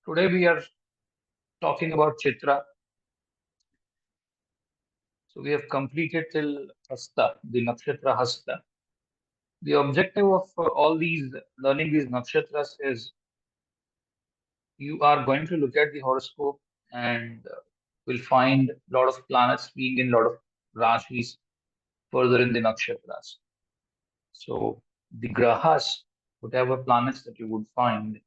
Today we are talking about Chitra. So we have completed till Hasta, the Nakshatra Hasta. The objective of all these learning these nakshatras is you are going to look at the horoscope and will find a lot of planets being in a lot of rashis further in the nakshatras. So the grahas, whatever planets that you would find,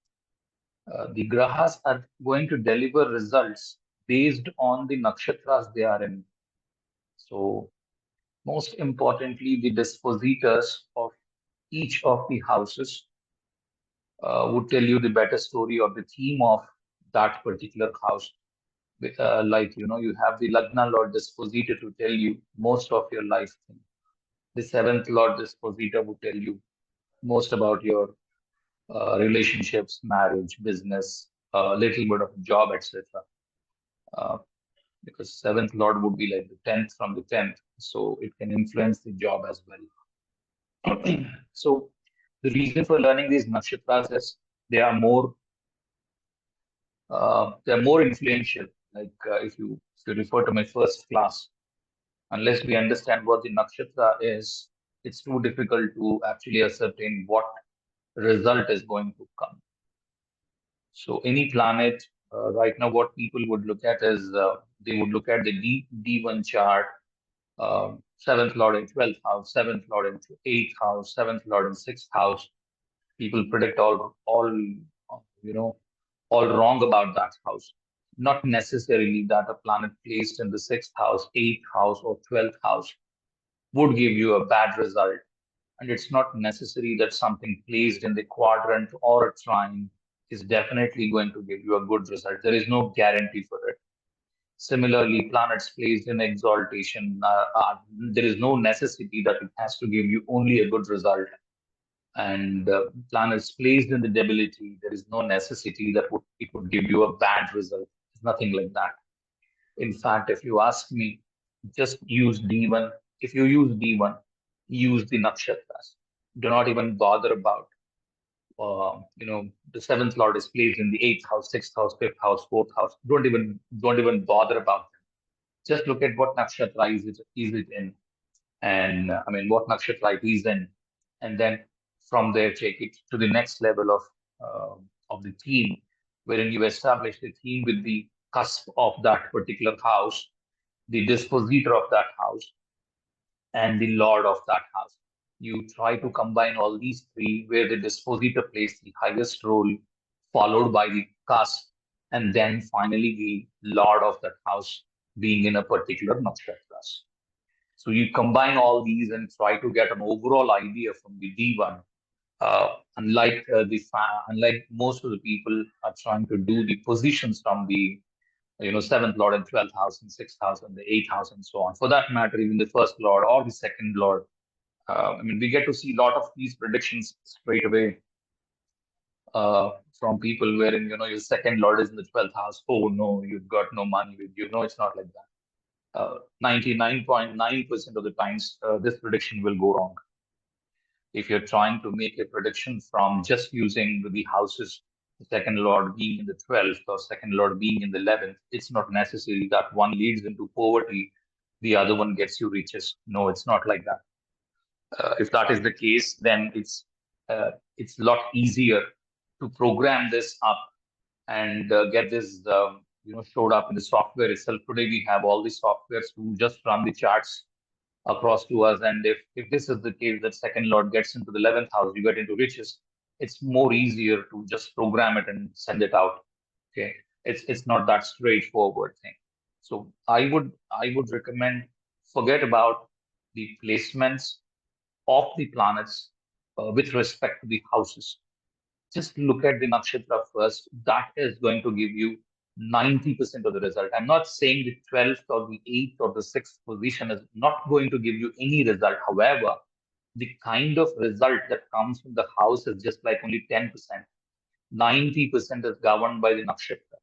the grahas are going to deliver results based on the nakshatras they are in. So most importantly, the dispositors of each of the houses would tell you the better story or the theme of that particular house. You have the Lagna Lord Dispositor to tell you most of your life thing. The seventh Lord Dispositor would tell you most about your relationships, marriage, business, a little bit of job, etc. Uh, because seventh Lord would be like the tenth from the tenth, so it can influence the job as well. So the reason for learning these nakshatras is they are more they're more influential. If you refer to my first class, unless we understand what the nakshatra is, it's too difficult to actually ascertain what result is going to come. So any planet right now, what people would look at is they would look at the D1 chart, seventh lord in 12th house, seventh lord in eighth house, seventh lord in sixth house. People predict you know all wrong about that house. Not necessarily that a planet placed in the sixth house, eighth house, or 12th house would give you a bad result. And it's not necessary that something placed in the quadrant or a trine is definitely going to give you a good result. There is no guarantee for it. Similarly, planets placed in exaltation, there is no necessity that it has to give you only a good result. And planets placed in the debility, there is no necessity that it would give you a bad result. It's nothing like that. In fact, if you ask me, just use D1. If you use D1, use the nakshatras. Do not even bother about, the seventh lord is placed in the eighth house, sixth house, fifth house, fourth house. Don't even bother about them. Just look at what nakshatra is it in, and what nakshatra it is in, and then from there take it to the next level of the theme, wherein you establish the theme with the cusp of that particular house, the dispositor of that house, and the lord of that house. You try to combine all these three, where the dispositor plays the highest role, followed by the cusp, and then finally the lord of that house being in a particular nakshatra. So you combine all these and try to get an overall idea from the D1. Unlike most of the people are trying to do the positions from the seventh lord and 12th house and sixth house and the eighth house and so on. For that matter, even the first lord or the second lord. We get to see a lot of these predictions straight away from people wherein your second lord is in the 12th house. Oh no, you've got no money with you. No, it's not like that. 99.9% of the times, this prediction will go wrong. If you're trying to make a prediction from just using the houses, the second lord being in the 12th or second lord being in the 11th, it's not necessary that one leads into poverty, the other one gets you riches. No, it's not like that. If that is the case, then it's a lot easier to program this up and get this showed up in the software itself. Today we have all the softwares to just run the charts across to us. And if this is the case that second lord gets into the 11th house, you get into riches, it's more easier to just program it and send it out. Okay, it's not that straightforward thing. So I would recommend, forget about the placements of the planets with respect to the houses. Just look at the nakshatra first. That is going to give you 90% of the result. I'm not saying the 12th or the 8th or the 6th position is not going to give you any result. However, the kind of result that comes from the house is just like only 10%. 90% is governed by the nakshatra.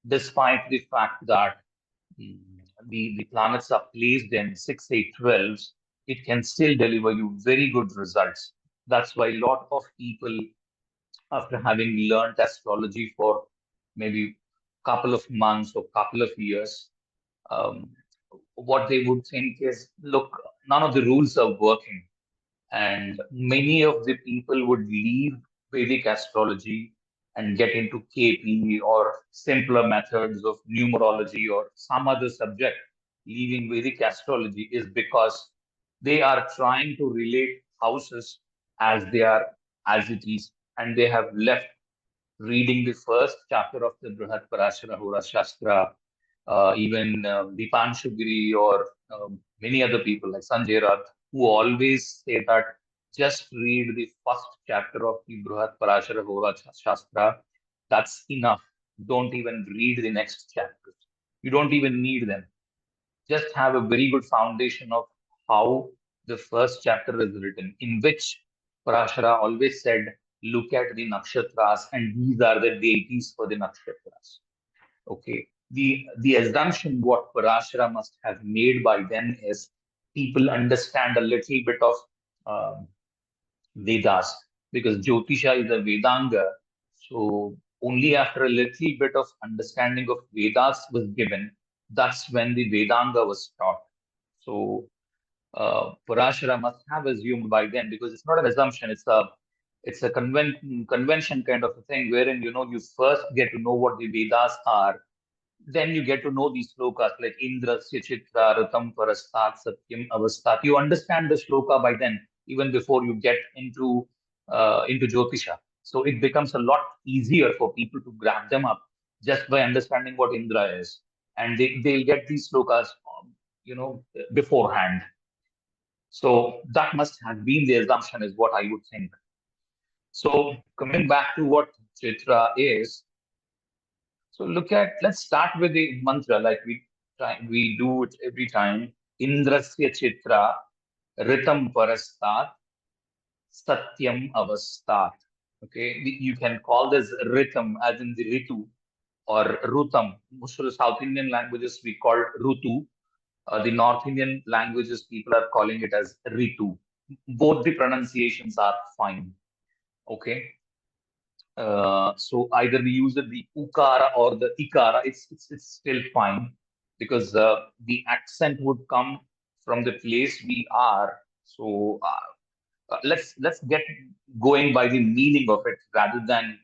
Despite the fact that mm, the planets are placed in 6, 8, 12s, it can still deliver you very good results. That's why a lot of people, after having learned astrology for maybe couple of months or couple of years, um, what they would think is, look, none of the rules are working. And many of the people would leave Vedic astrology and get into KP or simpler methods of numerology or some other subject. Leaving Vedic astrology is because they are trying to relate houses as they are, as it is, and they have left reading the first chapter of the Brihat Parashara Hora Shastra, even Dipanshugiri or many other people like Sanjay Rath, who always say that just read the first chapter of the Brihat Parashara Hora Shastra. That's enough. Don't even read the next chapters. You don't even need them. Just have a very good foundation of how the first chapter is written, in which Parashara always said, look at the nakshatras, and these are the deities for the nakshatras. Okay. The assumption what Parashara must have made by then is people understand a little bit of um, Vedas, because Jyotisha is a Vedanga. So only after a little bit of understanding of Vedas was given, that's when the Vedanga was taught. So Parashara must have assumed by then, because it's not an assumption, it's a convention kind of a thing, wherein you first get to know what the Vedas are, then you get to know these slokas like Indrasya Chitra Ratam Parastat Satyam Avastat. You understand the shloka by then, even before you get into Jyotisha. So it becomes a lot easier for people to grab them up just by understanding what Indra is. And they'll get these slokas, you know, beforehand. So that must have been the assumption, is what I would think. So coming back to what Chitra is, so let's start with the mantra like we do it every time. Indrasya Chitra Ritam Parastat Satyam Avastat. Okay, you can call this Ritam as in the Ritu or Rutam. Most of the South Indian languages we call Rutu. The North Indian languages people are calling it as Ritu. Both the pronunciations are fine. Okay. So either we use the ukara or the ikara, it's still fine, because the accent would come from the place we are. So let's get going by the meaning of it, rather than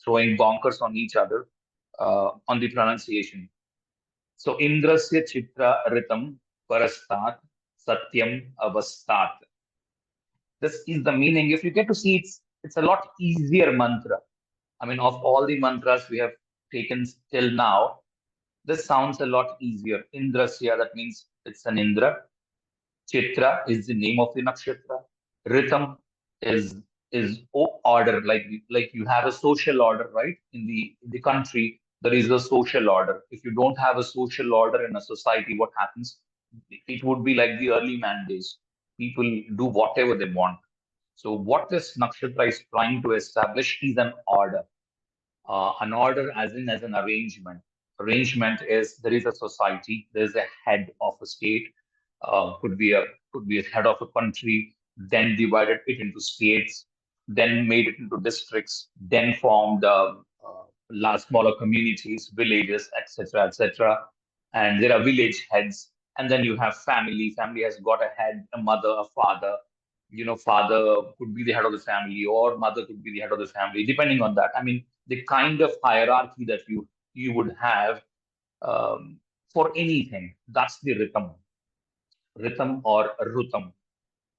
throwing bonkers on each other on the pronunciation. So Indrasya Chitra Ritam Parastat Satyam Avastat. This is the meaning. If you get to see, it's a lot easier mantra. I mean, of all the mantras we have taken till now, this sounds a lot easier. Indrasya, that means it's an Indra. Chitra is the name of the nakshatra. Rhythm is order, like you have a social order, right? In the country, there is a social order. If you don't have a social order in a society, what happens? It would be like the early man days. People do whatever they want. So what this nakshatra is trying to establish is an order as in as an arrangement. Arrangement is, there is a society, there is a head of a state, could be a head of a country, then divided it into states, then made it into districts, then formed large smaller communities, villages, etc., etc. And there are village heads, and then you have family. Family has got a head, a mother, a father. Father could be the head of the family, or mother could be the head of the family, depending on that. I mean, the kind of hierarchy that you would have for anything. That's the rhythm or rutam.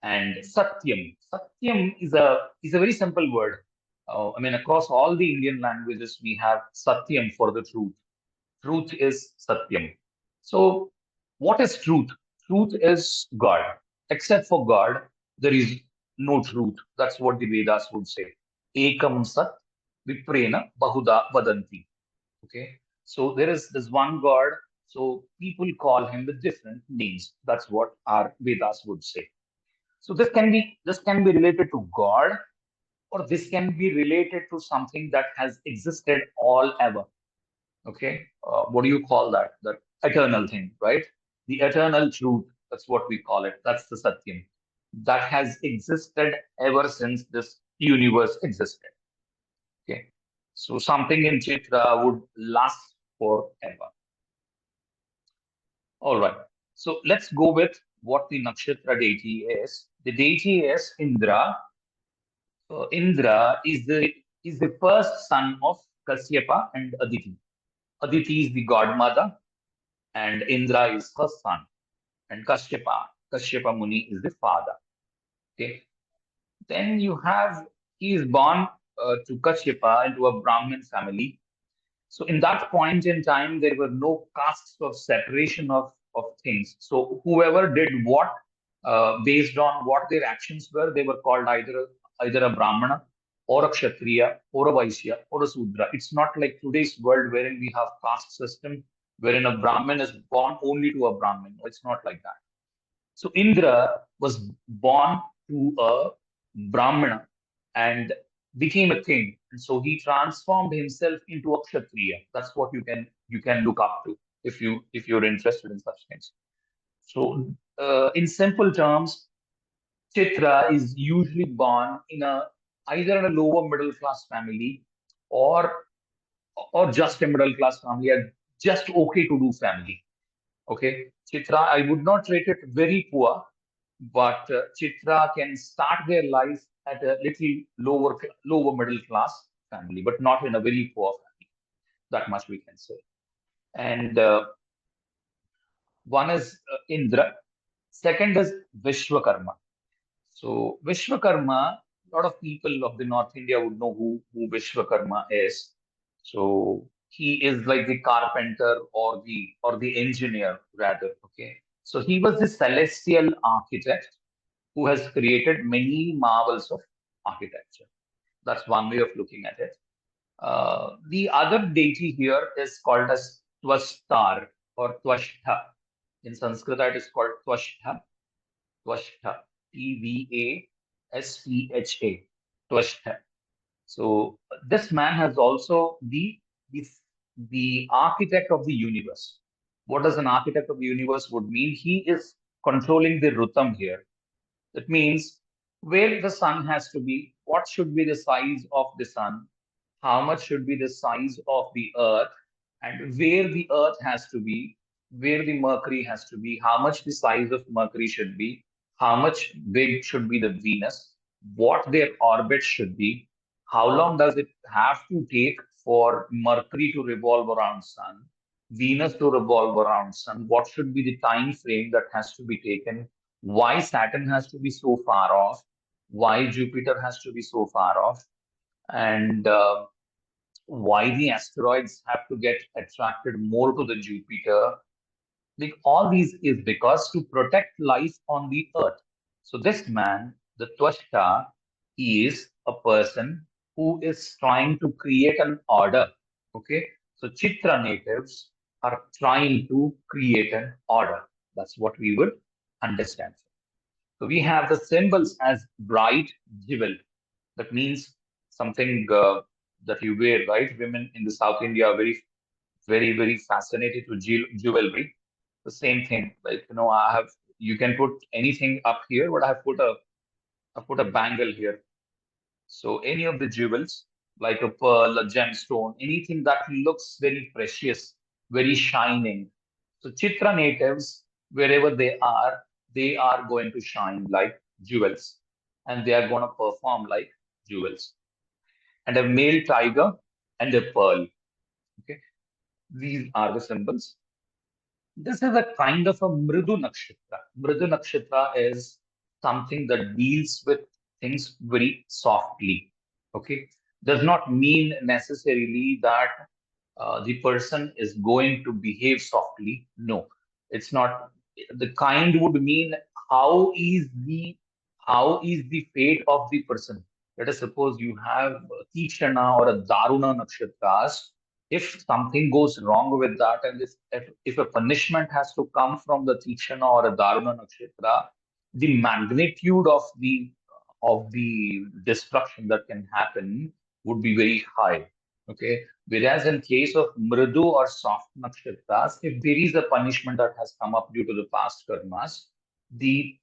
And satyam. Satyam is a very simple word. I mean, across all the Indian languages, we have satyam for the truth. Truth is satyam. So, what is truth? Truth is God. Except for God, there is no truth. That's what the Vedas would say. Ekam sat viprena bahuda vadanti. Okay. So there is this one God. So people call him with different names. That's what our Vedas would say. So this can be related to God, or this can be related to something that has existed all ever. Okay, what do you call that? That eternal thing, right? The eternal truth. That's what we call it. That's the Satyam. That has existed ever since this universe existed. Okay. So something in Chitra would last forever. All right. So let's go with what the nakshatra deity is. The deity is Indra. Indra is the first son of Kasyapa and Aditi. Aditi is the godmother, and Indra is her son. And Kashyapa Muni is the father. Okay. Then you have he is born to Kashyapa into a Brahmin family. So in that point in time, there were no castes of separation of things. So whoever did what, based on what their actions were, they were called either a Brahmana or a Kshatriya or a Vaishya or a Sudra. It's not like today's world wherein we have caste system, wherein a Brahmin is born only to a Brahmin. No, it's not like that. So Indra was born to a Brahmana and became a king. And so he transformed himself into a Kshatriya. That's what you can look up to if you're interested in such things. So in simple terms, Chitra is usually born in a either in a lower middle class family or or just a middle class family, or just okay to do family. Okay, Chitra, I would not rate it very poor, but Chitra can start their life at a little lower middle class family, but not in a very poor family. That much we can say. And one is Indra, second is Vishwakarma. So Vishwakarma, a lot of people of the North India would know who Vishwakarma is. So he is like the carpenter or the engineer rather. Okay. So he was the celestial architect who has created many marvels of architecture. That's one way of looking at it. The other deity here is called as Twastar or Twashtha. In Sanskrit, it is called Twashtha. Twashtha. Tvashta. Twashtha. So this man has also the the architect of the universe. What does an architect of the universe would mean? He is controlling the Rutam here. That means where the sun has to be, what should be the size of the sun, how much should be the size of the earth, and where the earth has to be, where the Mercury has to be, how much the size of Mercury should be, how much big should be the Venus, what their orbit should be, how long does it have to take for Mercury to revolve around Sun, Venus to revolve around Sun, what should be the time frame that has to be taken, why Saturn has to be so far off, why Jupiter has to be so far off, and why the asteroids have to get attracted more to the Jupiter. Like all these is because to protect life on the earth. So this man, the Twashta, is a person who is trying to create an order. Okay. So Chitra natives are trying to create an order. That's what we would understand. So we have the symbols as bright jewel. That means something that you wear, right? Women in the South India are very fascinated with jewelry. The same thing, like you can put anything up here, but I put a bangle here. So any of the jewels, like a pearl, a gemstone, anything that looks very precious, very shining. So Chitra natives, wherever they are going to shine like jewels, and they are going to perform like jewels. And a male tiger and a pearl. Okay, these are the symbols. This is a kind of a Mridu Nakshatra. Mridu Nakshatra is something that deals with things very softly. Okay. Does not mean necessarily that the person is going to behave softly. No, it's not. The kind would mean how is the how is the fate of the person. Let us suppose you have a Tikshana or a Daruna Nakshatras. If something goes wrong with that, and if a punishment has to come from the Tikshana or a Daruna Nakshatra, the magnitude of the destruction that can happen would be very high. Okay. Whereas in case of Mridu or soft nakshatras, if there is a punishment that has come up due to the past karmas, the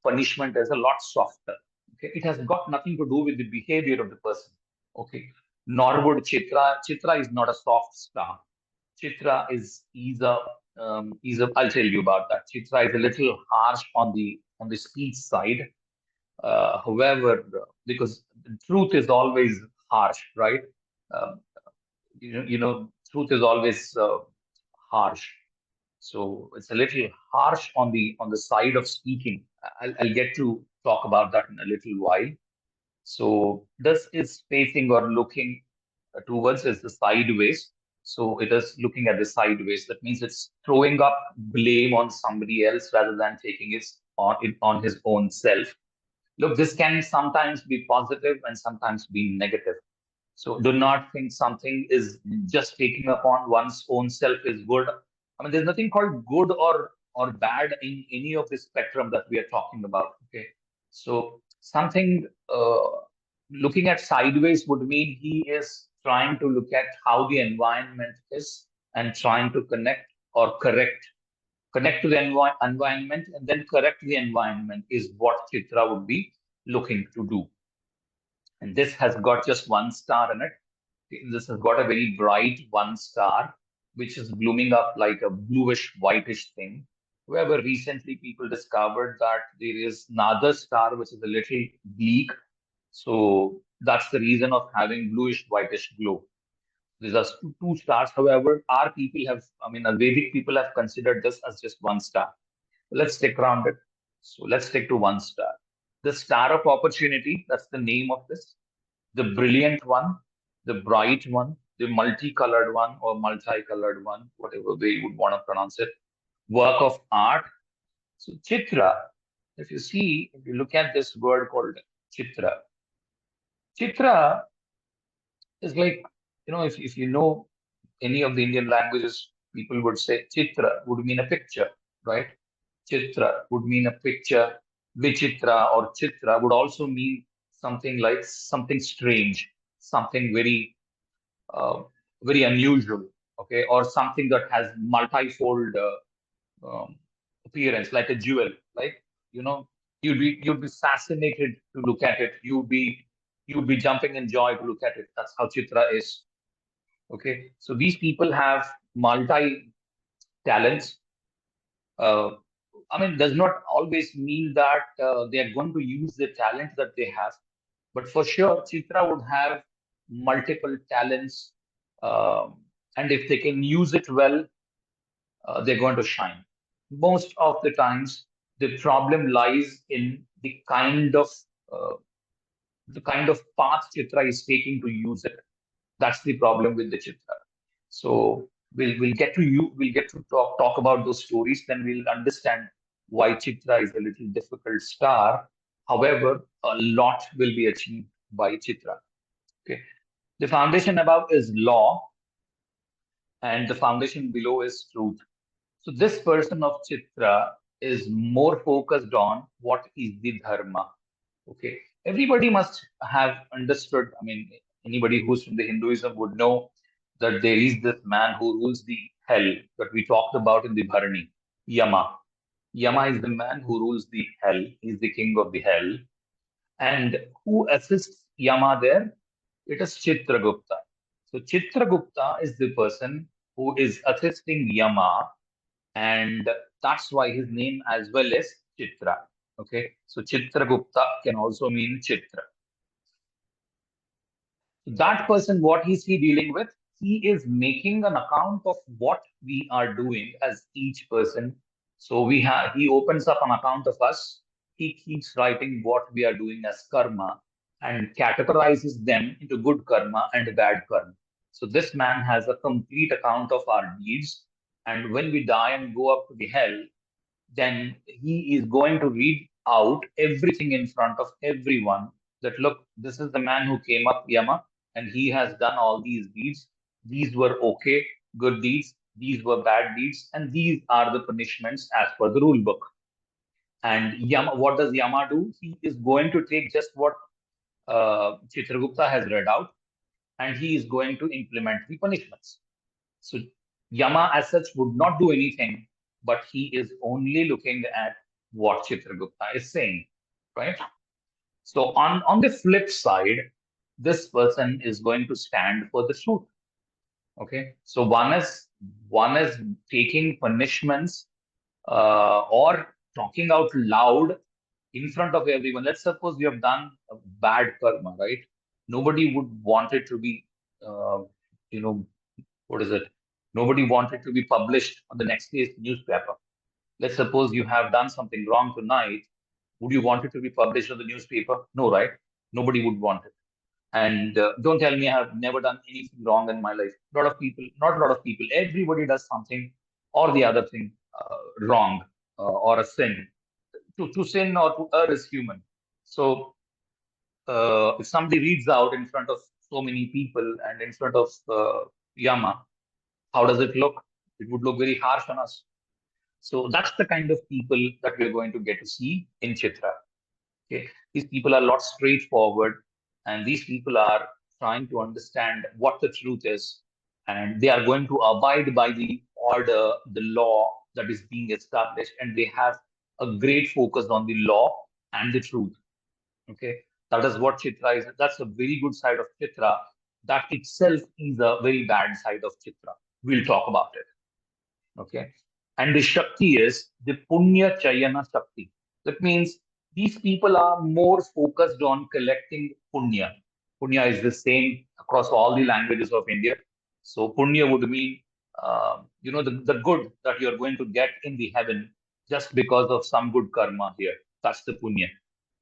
punishment is a lot softer. Okay. It has got nothing to do with the behavior of the person. Okay. nor would Chitra. Chitra is not a soft star. Chitra is a I'll tell you about that. Chitra is a little harsh on the speech side. However, because the truth is always harsh, right? Um, truth is always harsh. So it's a little harsh on the side of speaking. I'll get to talk about that in a little while. So this is facing or looking towards is the sideways. So it is looking at the sideways. That means it's throwing up blame on somebody else rather than taking it on his own self. Look, this can sometimes be positive and sometimes be negative. So do not think something is just taking upon one's own self is good. I mean, there's nothing called good or bad in any of the spectrum that we are talking about. Okay, so something looking at sideways would mean he is trying to look at how the environment is and trying to connect to the environment and then correct the environment is what Chitra would be looking to do. And this has got just one star in it. This has got a very bright one star, which is blooming up like a bluish whitish thing. However, recently people discovered that there is another star which is a little bleak. So that's the reason of having bluish whitish glow. These are two stars. However, our people have, I mean, Vedic people have considered this as just one star. Let's stick around it. So let's stick to one star. The star of opportunity, that's the name of this. The brilliant one, the bright one, the multicolored one or multicolored one, whatever way you would want to pronounce it. Work of art. So Chitra, if you look at this word called Chitra, Chitra is like, if you know any of the Indian languages, people would say Chitra would mean a picture, right? Chitra would mean a picture. Vichitra or Chitra would also mean something like something strange, something uh, very unusual, okay, or something that has multifold appearance, like a jewel. Like you'd be fascinated to look at it. You'd be jumping in joy to look at it. That's how Chitra is. Okay, so these people have multi talents. Uh, I mean, does not always mean that they are going to use the talent that they have, but for sure, Chitra would have multiple talents, um, and if they can use it well, they're going to shine. Most of the times, the problem lies in uh, the kind of path Chitra is taking to use it. That's the problem with the Chitra. So we'll get to talk about those stories. Then we'll understand why Chitra is a little difficult star. However, a lot will be achieved by Chitra. Okay. The foundation above is law, and the foundation below is truth. So this person of Chitra is more focused on what is the dharma. Okay. Everybody must have understood. I mean, anybody who's from the Hinduism would know that there is this man who rules the hell that we talked about in the Bharani, Yama. Yama is the man who rules the hell. He's the king of the hell. And who assists Yama there? It is Chitragupta. So Chitragupta is the person who is assisting Yama, and that's why his name as well is Chitra. Okay, so Chitragupta can also mean Chitra. That person, what is he dealing with? He is making an account of what we are doing as each person. So he opens up an account of us. He keeps writing what we are doing as karma and categorizes them into good karma and bad karma. So this man has a complete account of our deeds. And when we die and go up to the hell, then he is going to read out everything in front of everyone that look, this is the man who came up Yama and he has done all these deeds. These were okay, good deeds. These were bad deeds. And these are the punishments as per the rule book. And Yama, what does Yama do? He is going to take just what Chitragupta has read out and he is going to implement the punishments. So Yama as such would not do anything, but he is only looking at what Chitragupta is saying, right? So on the flip side, this person is going to stand for the truth. Okay, so one is taking punishments or talking out loud in front of everyone. Let's suppose you have done a bad karma, right? Nobody would want it to be, uh, you know, what is it? Nobody wanted to be published on the next day's newspaper. Let's suppose you have done something wrong tonight. Would you want it to be published on the newspaper? No, right? Nobody would want it. And don't tell me I have never done anything wrong in my life. A lot of people, not a lot of people, everybody does something or the other thing wrong or a sin. To sin or to err is human. So if somebody reads out in front of so many people and in front of Yama, how does it look? It would look very harsh on us. So that's the kind of people that we're going to get to see in Chitra. Okay, these people are a lot straightforward, and these people are trying to understand what the truth is, and they are going to abide by the order, the law that is being established, and they have a great focus on the law and the truth. Okay, that is what Chitra is. That's a very good side of Chitra. That itself is a very bad side of Chitra. We'll talk about it. Okay. And the Shakti is the Punya Chayana Shakti. That means these people are more focused on collecting Punya. Punya is the same across all the languages of India. So Punya would mean, the good that you're going to get in the heaven just because of some good karma here. That's the Punya.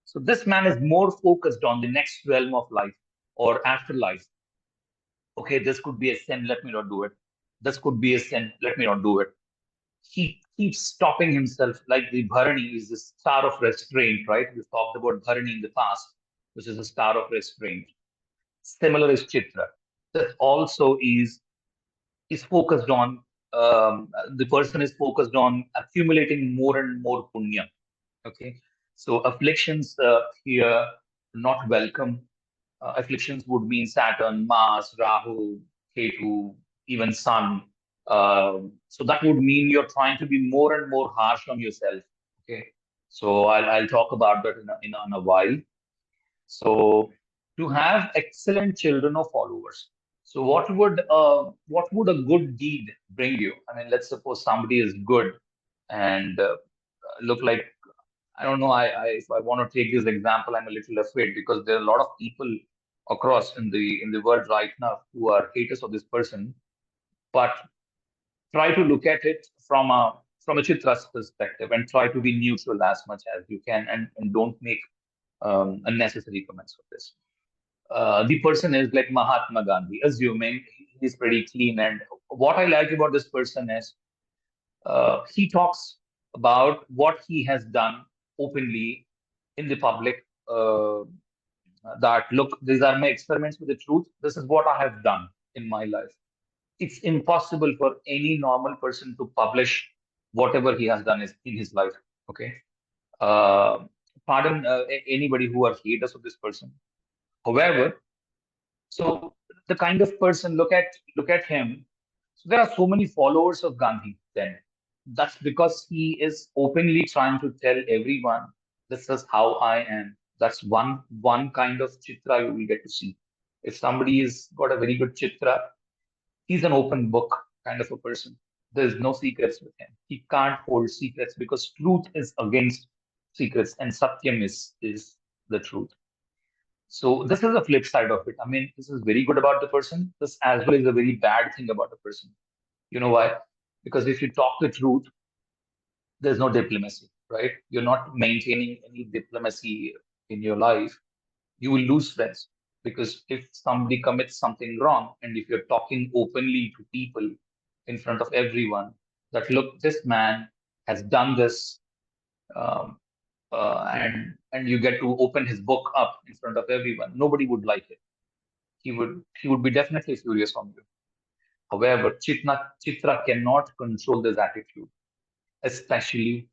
So this man is more focused on the next realm of life or afterlife. Okay, this could be a sin, let me not do it. This could be a sin, let me not do it. He keeps stopping himself, like the Bharani is the star of restraint, right? We've talked about Bharani in the past, which is a star of restraint. Similar is Chitra. That also is focused on the person is focused on accumulating more and more punya. Okay, so afflictions here not welcome. Afflictions would mean Saturn, Mars, Rahu, Ketu, even Sun. So that would mean you're trying to be more and more harsh on yourself. Okay, so I'll talk about that in a while. So to have excellent children or followers. So what would a good deed bring you? I mean, let's suppose somebody is good and look like I don't know. If I want to take this example, I'm a little afraid because there are a lot of people across in the world right now who are haters of this person. But try to look at it from a Chitra's perspective and try to be neutral as much as you can and don't make unnecessary comments of this. The person is like Mahatma Gandhi, assuming he's pretty clean. And what I like about this person is he talks about what he has done openly in the public. That look, these are my experiments with the truth. This is what I have done in my life. It's impossible for any normal person to publish whatever he has done in his life. Okay. Uh, Pardon anybody who are haters of this person. However, so the kind of person look at him. So there are so many followers of Gandhi. Then that's because he is openly trying to tell everyone this is how I am. That's one kind of chitra you will get to see. If somebody has got a very good chitra, he's an open book kind of a person. There's no secrets with him. He can't hold secrets because truth is against secrets and satyam is the truth. So this is the flip side of it. I mean, this is very good about the person. This as well is a very bad thing about the person. You know why? Because if you talk the truth, there's no diplomacy, right? You're not maintaining any diplomacy in your life. You will lose friends because if somebody commits something wrong and if you're talking openly to people in front of everyone that look, this man has done this, um, and you get to open his book up in front of everyone, nobody would like it. He would be definitely furious on you. However, Chitra cannot control this attitude, especially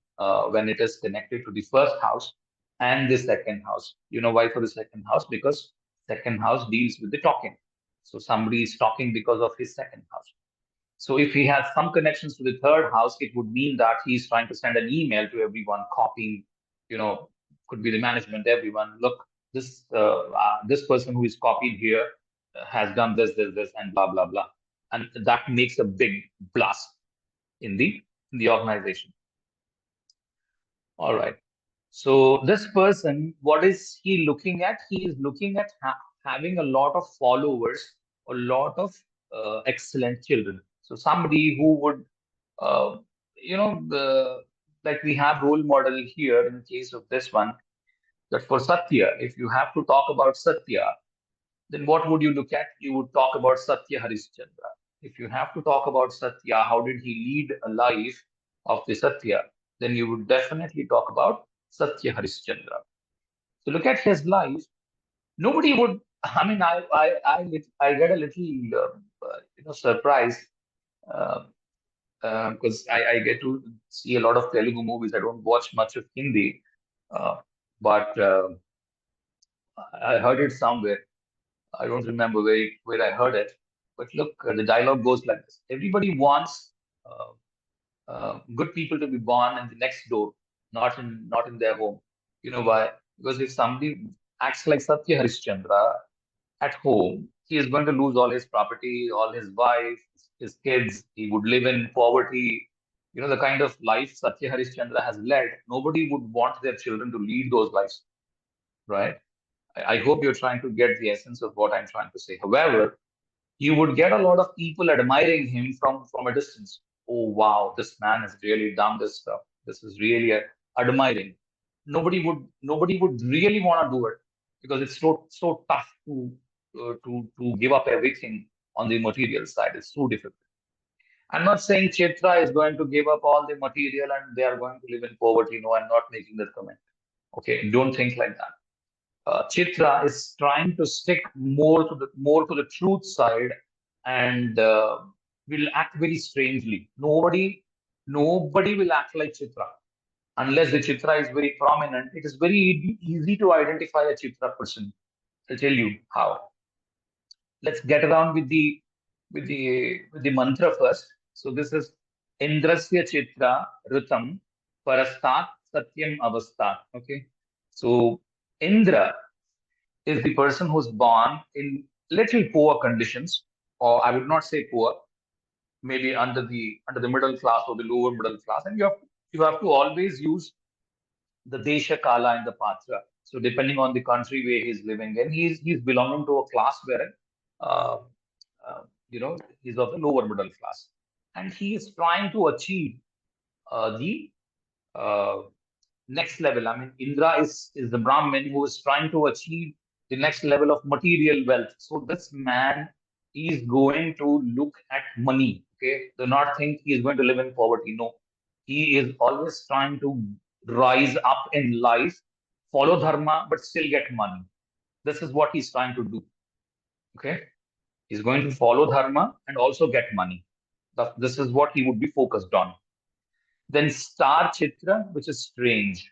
when it is connected to the first house and the second house. You know why for the second house? Because second house deals with the talking. So somebody is talking because of his second house. So if he has some connections to the third house, it would mean that he's trying to send an email to everyone, copying, you know, could be the management, everyone. Look, this person who is copied here has done this, and blah blah blah, and that makes a big blast in the organization. All right. So this person, what is he looking at? He is looking at having a lot of followers, a lot of excellent children. So somebody who would, uh, like we have role model here in the case of this one, that for Satya, if you have to talk about Satya, then what would you look at? You would talk about Satya Harishchandra. If you have to talk about Satya, how did he lead a life of the Satya? Then you would definitely talk about Satya Harishchandra. So look at his life. Nobody would. I mean, I get a little surprised because I get to see a lot of Telugu movies. I don't watch much of Hindi, uh, but I heard it somewhere. I don't remember where I heard it. But look, the dialogue goes like this: everybody wants uh, good people to be born in the next door, not in their home. You know why? Because if somebody acts like Satya Harishchandra at home, he is going to lose all his property, all his wife, his kids. He would live in poverty. You know, the kind of life Satya Harishchandra has led, nobody would want their children to lead those lives, right? I hope you're trying to get the essence of what I'm trying to say. However, you would get a lot of people admiring him from a distance. Oh wow, this man has really done this stuff. This is really admiring. Nobody would really want to do it because it's so tough to give up everything on the material side. It's so difficult. I'm not saying Chitra is going to give up all the material and they are going to live in poverty. No, I'm not making that comment. Okay, don't think like that. Chitra is trying to stick more to the truth side and will act very strangely. Nobody will act like Chitra unless the Chitra is very prominent. It is very easy to identify a Chitra person. I'll tell you how. Let's get around with the mantra first. So this is Indrasya Chitra Ritam Parastat Satyam Avastat. Okay. So Indra is the person who's born in little poor conditions, or I would not say poor, maybe under the middle class or the lower middle class, and you have to always use the desha kala and the patra. So depending on the country where he's living in, he's belonging to a class where uh, uh, he's of the lower middle class, and he is trying to achieve the uh, next level. I mean, Indra is the Brahmin who is trying to achieve the next level of material wealth. So this man is going to look at money. Okay, do not think he is going to live in poverty. No, he is always trying to rise up in life, follow dharma, but still get money. This is what he's trying to do. Okay, he's going to follow dharma and also get money. This is what he would be focused on. Then star Chitra, which is strange.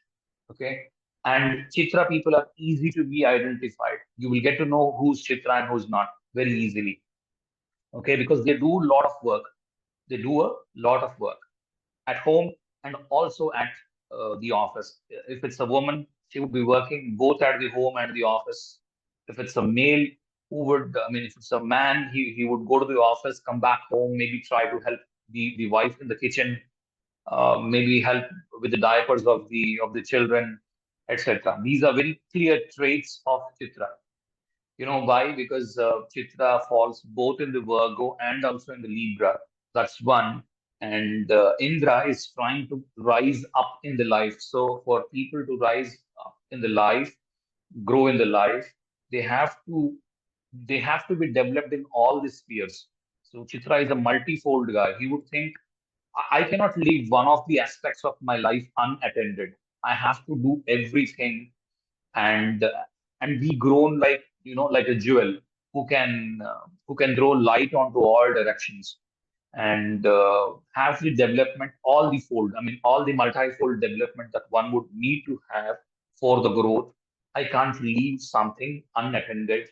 Okay. And Chitra people are easy to be identified. You will get to know who's Chitra and who's not very easily. Okay. Because they do a lot of work. They do a lot of work at home and also at the office. If it's a woman, she would be working both at the home and the office. If it's a male, if it's a man, he would go to the office, come back home, maybe try to help the wife in the kitchen, maybe help with the diapers of the children, etc. These are very clear traits of Chitra. You know why? Because Chitra falls both in the Virgo and also in the Libra. That's one. And Indra is trying to rise up in the life. So for people to rise up in the life, grow in the life, they have to they have to be developed in all the spheres. So Chitra is a multifold guy. He would think I cannot leave one of the aspects of my life unattended. I have to do everything and be grown like a jewel who can throw light onto all directions and have the development, all the fold. I mean, all the multifold development that one would need to have for the growth. I can't leave something unattended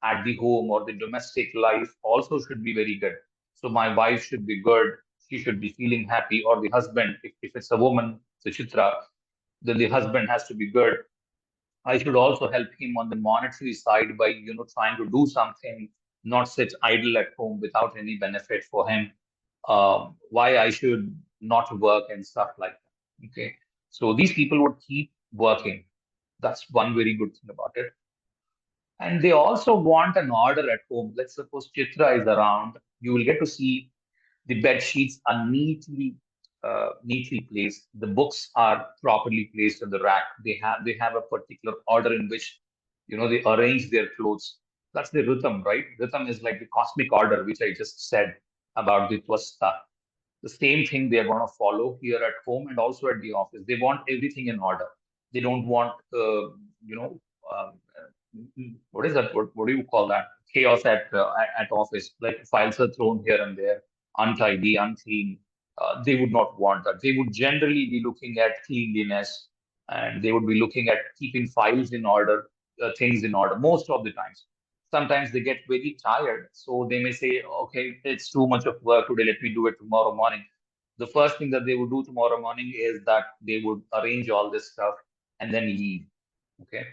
at the home or the domestic life also should be very good. So my wife should be good. She should be feeling happy, or the husband, if it's a woman, the Chitra, then the husband has to be good. I should also help him on the monetary side by, trying to do something, not sit idle at home without any benefit for him. Why I should not work and stuff like that. Okay. So these people would keep working. That's one very good thing about it. And they also want an order at home. Let's suppose Chitra is around, you will get to see the bed sheets are neatly placed. The books are properly placed in the rack. They have a particular order in which they arrange their clothes. That's the rhythm, right? Rhythm is like the cosmic order, which I just said about the Twasta. The same thing they are going to follow here at home and also at the office. They want everything in order. They don't want, you know, what is that? What do you call that? Chaos at office. Like files are thrown here and there, untidy, unclean. They would not want that. They would generally be looking at cleanliness, and they would be looking at keeping files in order, things in order most of the times. Sometimes they get very tired, so they may say, "Okay, it's too much of work today. Let me do it tomorrow morning." The first thing that they would do tomorrow morning is that they would arrange all this stuff and then leave. Okay,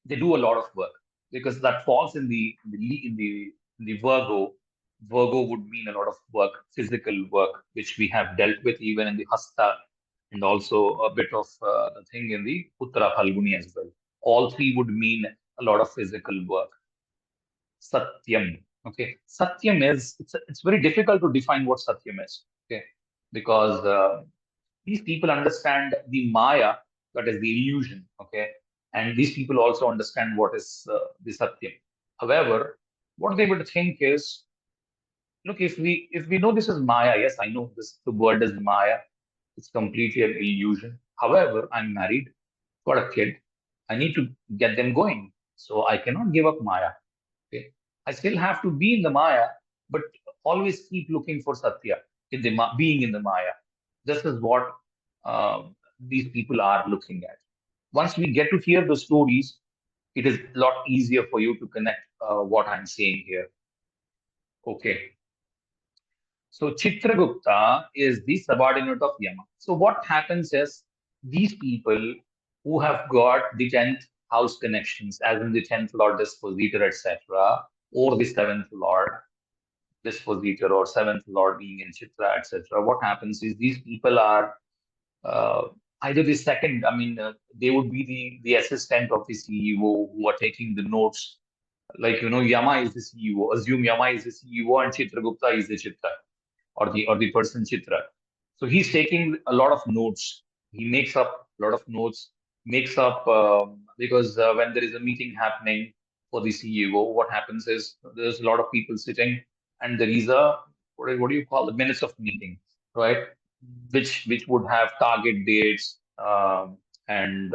they do a lot of work because that falls in the Virgo. Virgo would mean a lot of work, physical work, which we have dealt with even in the Hasta, and also a bit of the thing in the Uttara Phalguni as well. All three would mean a lot of physical work. Satyam. Okay, Satyam is it's very difficult to define what Satyam is. Okay, because these people understand the Maya, that is the illusion. Okay, and these people also understand what is the Satyam. However, what they would think is, look, if we know this is Maya, yes, I know this. The word is Maya. It's completely an illusion. However, I'm married, got a kid. I need to get them going, so I cannot give up Maya. Okay. I still have to be in the Maya, but always keep looking for Satya in the being in the Maya. This is what these people are looking at. Once we get to hear the stories, it is a lot easier for you to connect what I'm saying here. Okay. So Chitragupta is the subordinate of Yama. So what happens is these people who have got the 10th house connections, as in the 10th Lord Dispositor, etc., or the 7th Lord Dispositor or 7th Lord being in Chitra, etc., what happens is these people are uh, either the second, I mean, they would be the assistant of the CEO who are taking the notes. Like, Yama is the CEO. Assume Yama is the CEO and Chitragupta is the Chitta or the person Chitra. So he's taking a lot of notes. He makes up a lot of notes, makes up because when there is a meeting happening for the CEO, what happens is there's a lot of people sitting, and there is a what do you call the minutes of meeting, right? Which would have target dates and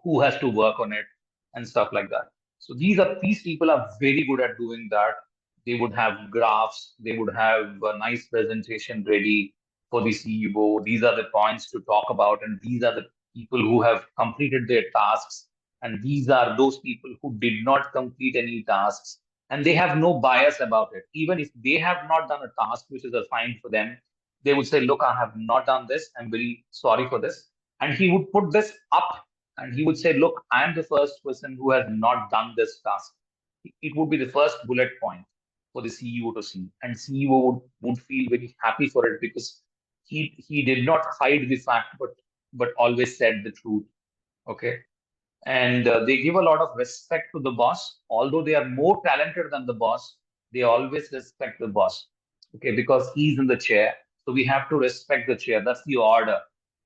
who has to work on it and stuff like that. So these people are very good at doing that. They would have graphs, they would have a nice presentation ready for the CEO. These are the points to talk about, and these are the people who have completed their tasks, and these are those people who did not complete any tasks, and they have no bias about it. Even if they have not done a task which is assigned for them, they would say, "Look, I have not done this. I'm very sorry for this." And he would put this up and he would say, "Look, I am the first person who has not done this task." It would be the first bullet point for the CEO to see, and CEO would feel very happy for it because he did not hide the fact, but always said the truth. Okay, and they give a lot of respect to the boss, although they are more talented than the boss. They always respect the boss. Okay, because he's in the chair, so we have to respect the chair. That's the order.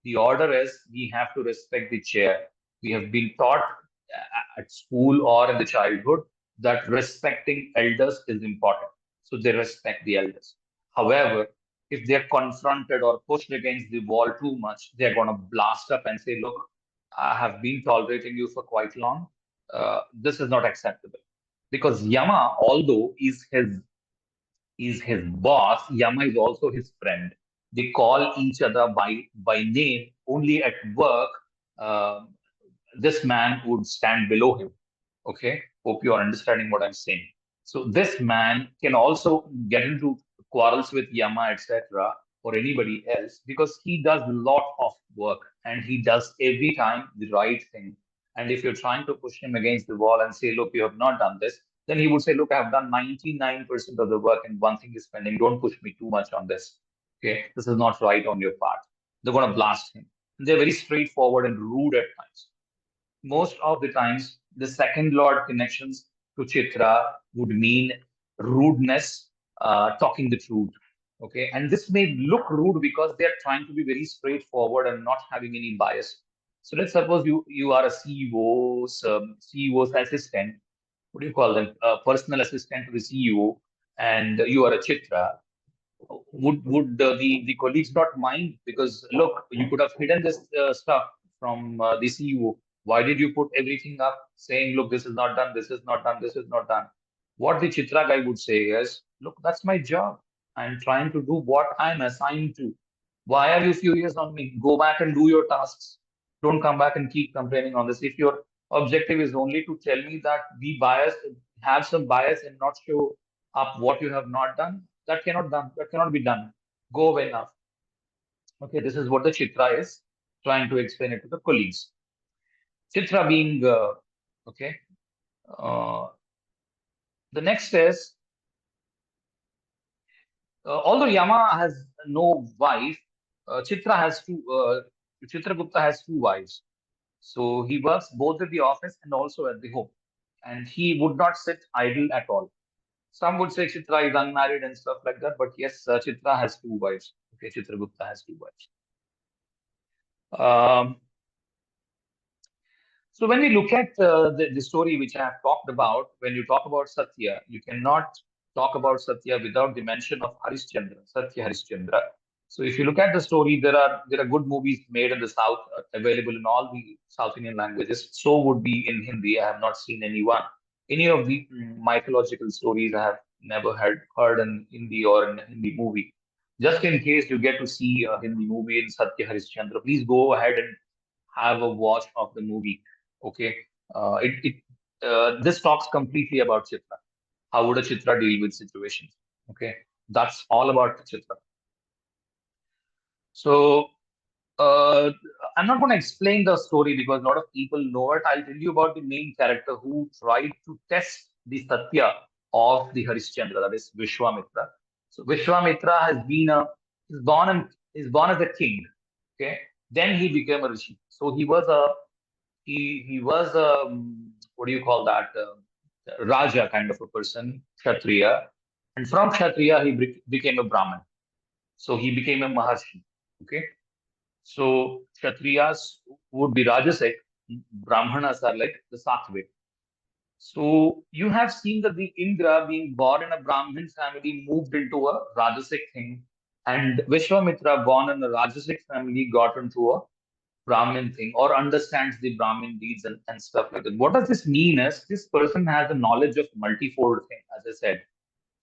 The order is we have to respect the chair. We have been taught at school or in the childhood that respecting elders is important, so they respect the elders. However, if they're confronted or pushed against the wall too much, they're going to blast up and say, "Look, I have been tolerating you for quite long. This is not acceptable." Because Yama, although is his boss, Yama is also his friend. They call each other by name. Only at work, uh, this man would stand below him. Okay, hope you are understanding what I'm saying. So this man can also get into quarrels with Yama, etc., or anybody else because he does a lot of work. and he does every time the right thing. And if you're trying to push him against the wall and say, look, you have not done this, then he would say, look, I've done 99% of the work and one thing is pending. Don't push me too much on this. Okay, this is not right on your part. They're going to blast him. They're very straightforward and rude at times. Most of the times, the second lord connections to Chitra would mean rudeness, talking the truth. Okay, and this may look rude because they are trying to be very straightforward and not having any bias. So let's suppose you are a CEO's assistant. What do you call them? Personal assistant to the CEO, and you are a Chitra. Would the colleagues not mind? Because look, you could have hidden this stuff from the CEO. Why did you put everything up saying, look, this is not done, this is not done, this is not done? What the Chitra guy would say is, look, that's my job. I'm trying to do what I'm assigned to. Why are you furious on me? Go back and do your tasks. Don't come back and keep complaining on this. If your objective is only to tell me that be biased, have some bias and not show up what you have not done, that cannot be done. Go away now. Okay, this is what the Chitra is trying to explain it to the colleagues. Chitra being okay. Uh, the next is although Yama has no wife, Chitra has two. Chitragupta has two wives, so he works both at the office and also at the home, and he would not sit idle at all. Some would say Chitra is unmarried and stuff like that, but yes, Chitra has two wives. Okay, Chitragupta has two wives. Um, So when we look at the story which I have talked about, when you talk about Satya, you cannot talk about Satya without the mention of Harishchandra, Satya Harishchandra. So if you look at the story, there are good movies made in the South, available in all the South Indian languages. So would be in Hindi. I have not seen any of the mythological stories. I have never heard in Hindi or in a Hindi movie. Just in case you get to see a Hindi movie in Satya Harishchandra, please go ahead and have a watch of the movie. Okay, this talks completely about Chitra. How would a Chitra deal with situations? Okay, that's all about the Chitra. So uh, I'm not going to explain the story because a lot of people know it. I'll tell you about the main character who tried to test the Satya of the Harishchandra, that is Vishwamitra. So Vishwamitra is born as a king. Okay, then he became a rishi. So he was what do you call that Raja kind of a person, Kshatriya, and from Kshatriya he became a Brahmin. So he became a Maharshi. Okay, so Kshatriyas would be Rajasic, Brahmanas are like the Sattvic. So you have seen that the Indra being born in a Brahmin family moved into a Rajasic thing, and Vishwamitra born in a Rajasic family got into a Brahmin thing or understands the Brahmin deeds and stuff like that. What does this mean is this person has a knowledge of multifold thing, as I said.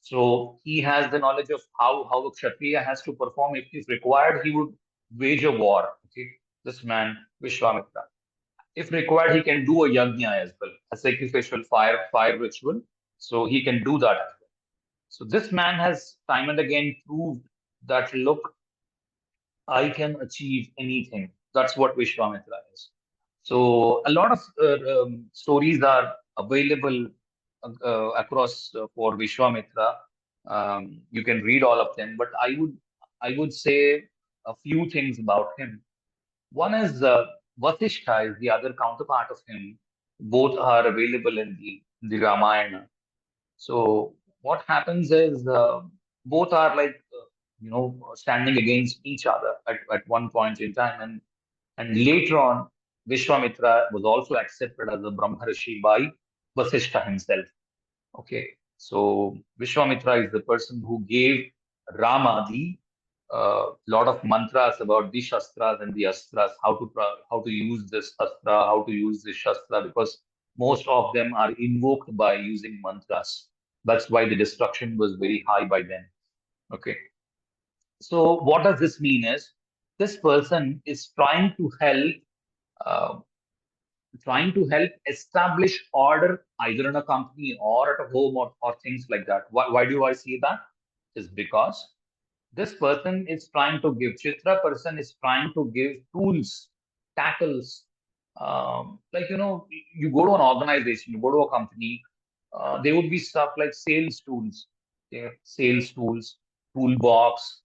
So he has the knowledge of how a Kshatriya has to perform. If required, he would wage a war. Okay, this man, Vishwamitra. If required, he can do a yajna as well, a sacrificial fire ritual. So he can do that as well. So this man has time and again proved that look, I can achieve anything. That's what Vishwamitra is. So a lot of stories are available across for Vishwamitra. You can read all of them, but I would say a few things about him. One is Vasishtha is the other counterpart of him. Both are available in the Ramayana. So what happens is both are like standing against each other at one point in time, and later on, Vishwamitra was also accepted as a Brahmarishi by Vasishtha himself. Okay, so Vishwamitra is the person who gave Rama the lot of mantras about the shastras and the astras, how to use this astra, how to use this shastra, because most of them are invoked by using mantras. That's why the destruction was very high by then. Okay, so what does this mean is this person is uh, trying to help establish order either in a company or at a home or things like that. Why do I say that? Is because this person is trying to give, Chitra person is trying to give tools tackles, like, you go to an organization, you go to a company, there would be stuff like sales tools, okay? Sales tools, toolbox,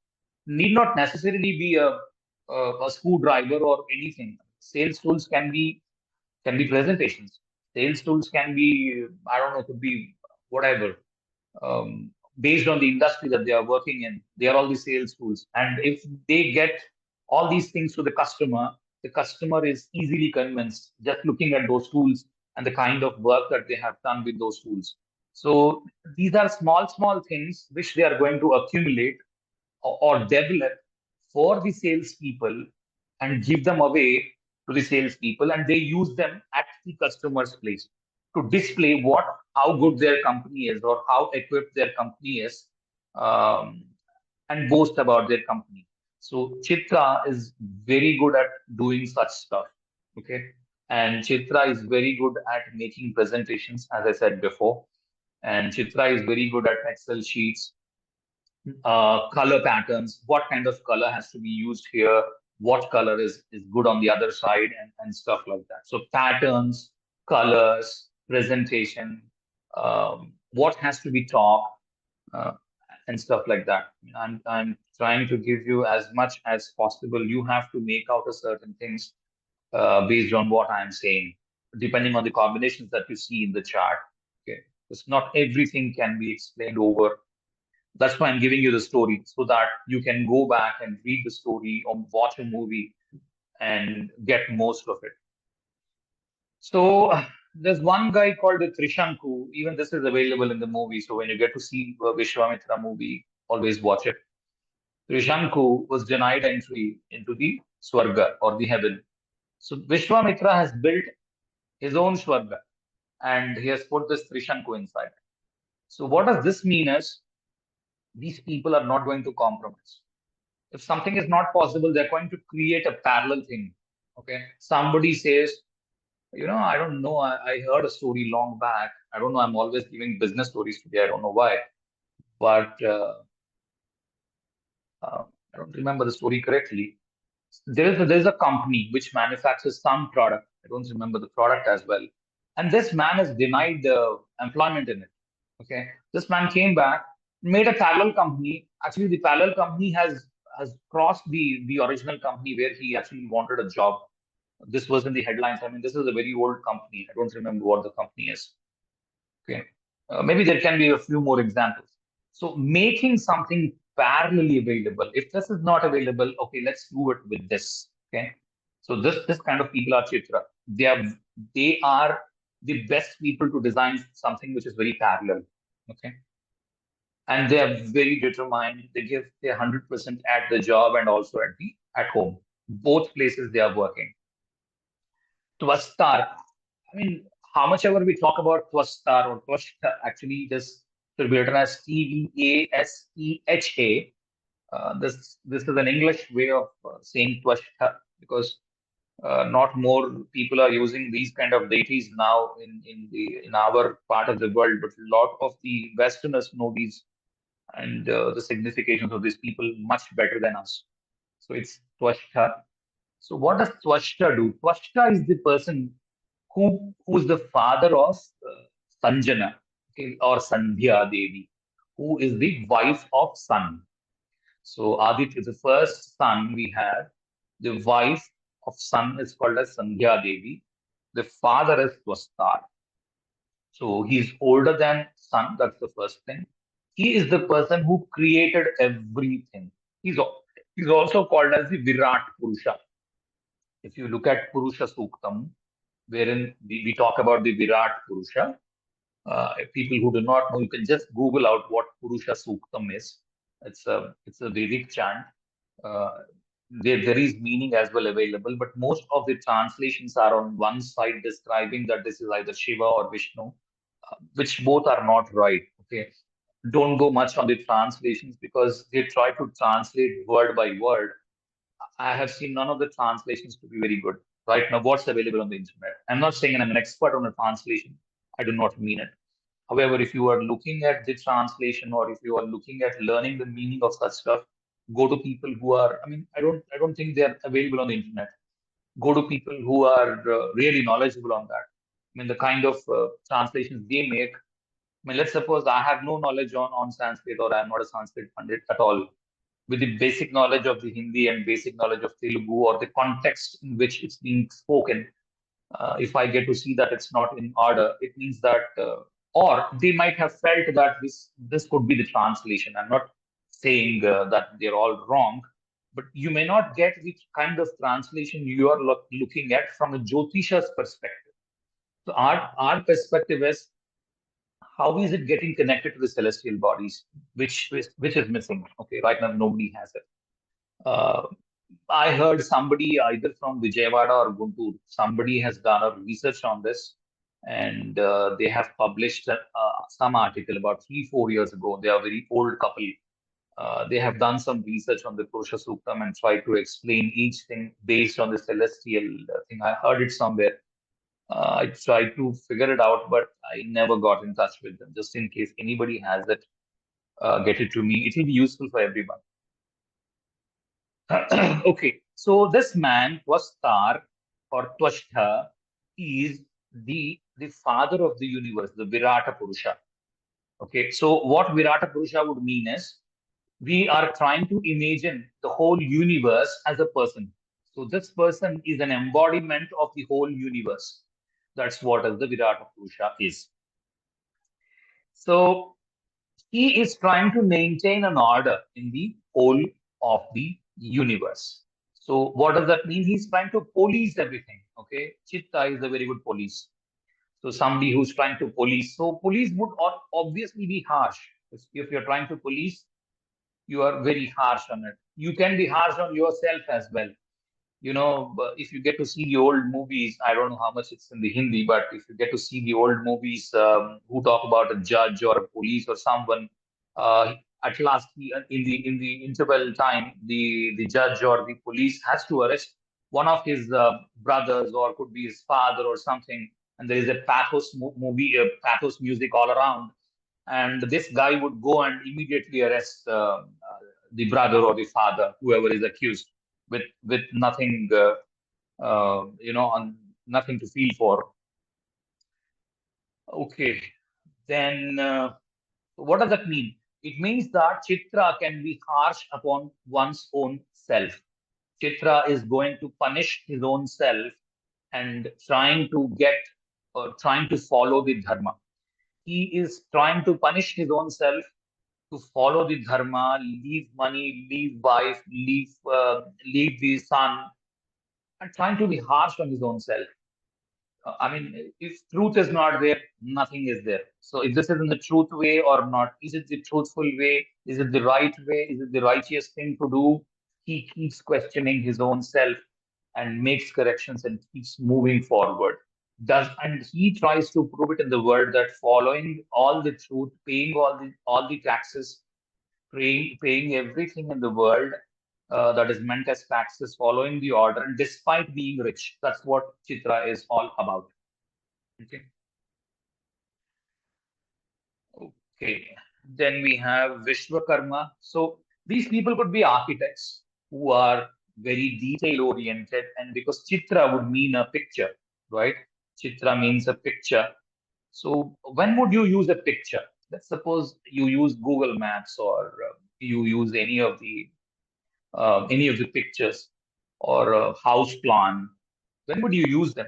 need not necessarily be a screwdriver or anything. Sales tools can be presentations. Sales tools can be, I don't know, could be whatever, um, based on the industry that they are working in. They are all the sales tools. And if they get all these things to the customer is easily convinced just looking at those tools and the kind of work that they have done with those tools. So these are small, small things which they are going to accumulate or develop for the salespeople and give them away to the salespeople, and they use them at the customer's place to display how good their company is or how equipped their company is, um, and boast about their company. So Chitra is very good at doing such stuff. Okay. And Chitra is very good at making presentations, as I said before. And Chitra is very good at Excel sheets, color patterns, what kind of color has to be used here, what color is good on the other side, and stuff like that. So patterns, colors, presentation, what has to be taught, uh, and stuff like that. I'm trying to give you as much as possible. You have to make out a certain things based on what I'm saying, depending on the combinations that you see in the chart. Okay, because not everything can be explained over. That's why I'm giving you the story so that you can go back and read the story or watch a movie and get most of it. So there's one guy called the Trishanku. Even this is available in the movie. So when you get to see a Vishwamitra movie, always watch it. Trishanku was denied entry into the Swarga or the heaven. So Vishwamitra has built his own Swarga and he has put this Trishanku inside. So what does this mean is these people are not going to compromise. If something is not possible, they're going to create a parallel thing. Okay. Somebody says, I don't know. I heard a story long back. I don't know. I'm always giving business stories today. I don't know why. But I don't remember the story correctly. There's a company which manufactures some product. I don't remember the product as well. And this man is denied employment in it. Okay. This man came back, made a parallel company. Actually, the parallel company has crossed the original company where he actually wanted a job. This was in the headlines. I mean, this is a very old company. I don't remember what the company is. Okay. Maybe there can be a few more examples. So making something parallelly available. If this is not available, okay, let's do it with this. Okay. So this kind of people are Chitra. They are the best people to design something which is very parallel. Okay. And they are very determined. They give their 100% at the job and also at home. Both places they are working. Twastar. I mean, how much ever we talk about Twastar or Twashta, actually this should be written as Tvasesha. This is an English way of saying Twashta because not more people are using these kind of deities now in our part of the world, but a lot of the Westerners know these and the significations of these people much better than us. So it's Twashta. So what does Twashta do? Twashta is the person who's the father of Sanjana, okay, or Sandhya Devi, who is the wife of Sun. So Aditya, the first son we have, the wife of Sun is called as Sandhya Devi. The father is Twastar. So he's older than Sun. That's the first thing. He is the person who created everything. He's also called as the Virat Purusha. If you look at Purusha Suktam, wherein we talk about the Virat Purusha, people who do not know, you can just Google out what Purusha Suktam is. It's a Vedic chant. Uh, there is meaning as well available, but most of the translations are on one side describing that this is either Shiva or Vishnu, which both are not right. Okay, don't go much on the translations because they try to translate word by word. I have seen none of the translations to be very good right now. What's available on the internet? I'm not saying I'm an expert on a translation. I do not mean it. However, if you are looking at the translation or if you are looking at learning the meaning of such stuff, go to people who are. I mean, I don't think they are available on the internet. go to people who are really knowledgeable on that. I mean, the kind of translations they make. I mean, let's suppose I have no knowledge on Sanskrit, or I'm not a Sanskrit Pandit at all. With the basic knowledge of the Hindi and basic knowledge of Telugu, or the context in which it's being spoken, if I get to see that it's not in order, it means that, or they might have felt that this could be the translation. I'm not saying that they're all wrong, but you may not get which kind of translation you are looking at from a Jyotisha's perspective. So our perspective is, how is it getting connected to the celestial bodies, which is missing. Okay, right now nobody has it. Uh, I heard somebody either from Vijayawada or Guntur, somebody has done a research on this, and they have published some article about 3-4 years ago. They are a very old couple. They have done some research on the Purusha Suktam and tried to explain each thing based on the celestial thing. I heard it somewhere. I tried to figure it out, but I never got in touch with them. Just in case anybody has it, get it to me. It will be useful for everyone. Okay, so this man, Twastar or Twashtha, is the father of the universe, the Virata Purusha. Okay, so what Virata Purusha would mean is, we are trying to imagine the whole universe as a person. So this person is an embodiment of the whole universe. That's what the Virata Purusha is. So he is trying to maintain an order in the whole of the universe. So what does that mean? He's trying to police everything. Okay, Chitta is a very good police. So somebody who's trying to police. So police would obviously be harsh. If you're trying to police, you are very harsh on it. You can be harsh on yourself as well. If you get to see the old movies, I don't know how much it's in the Hindi, but if you get to see the old movies who talk about a judge or a police or someone, at last in the interval time, the judge or the police has to arrest one of his brothers, or could be his father or something, and there is a pathos movie, pathos music all around, and this guy would go and immediately arrest the brother or the father, whoever is accused, with nothing, on nothing to feel for. Okay, then what does that mean? It means that Chitra can be harsh upon one's own self. Chitra is going to punish his own self and trying to get or trying to follow the dharma. He is trying to punish his own self to follow the dharma, leave money, leave wife, leave the son, and trying to be harsh on his own self. I mean, if truth is not there, nothing is there. So if this is in the truth way or not, is it the truthful way? Is it the right way? Is it the righteous thing to do? He keeps questioning his own self and makes corrections and keeps moving forward. And he tries to prove it in the world that following all the truth, paying all the taxes, paying everything in the world that is meant as taxes, following the order, and despite being rich. That's what Chitra is all about. Okay. Okay. Then we have Vishwakarma. So these people could be architects who are very detail oriented, and because Chitra would mean a picture, right? Chitra means a picture. So when would you use a picture? Let's suppose you use Google Maps, or you use any of the pictures, or a house plan. When would you use them?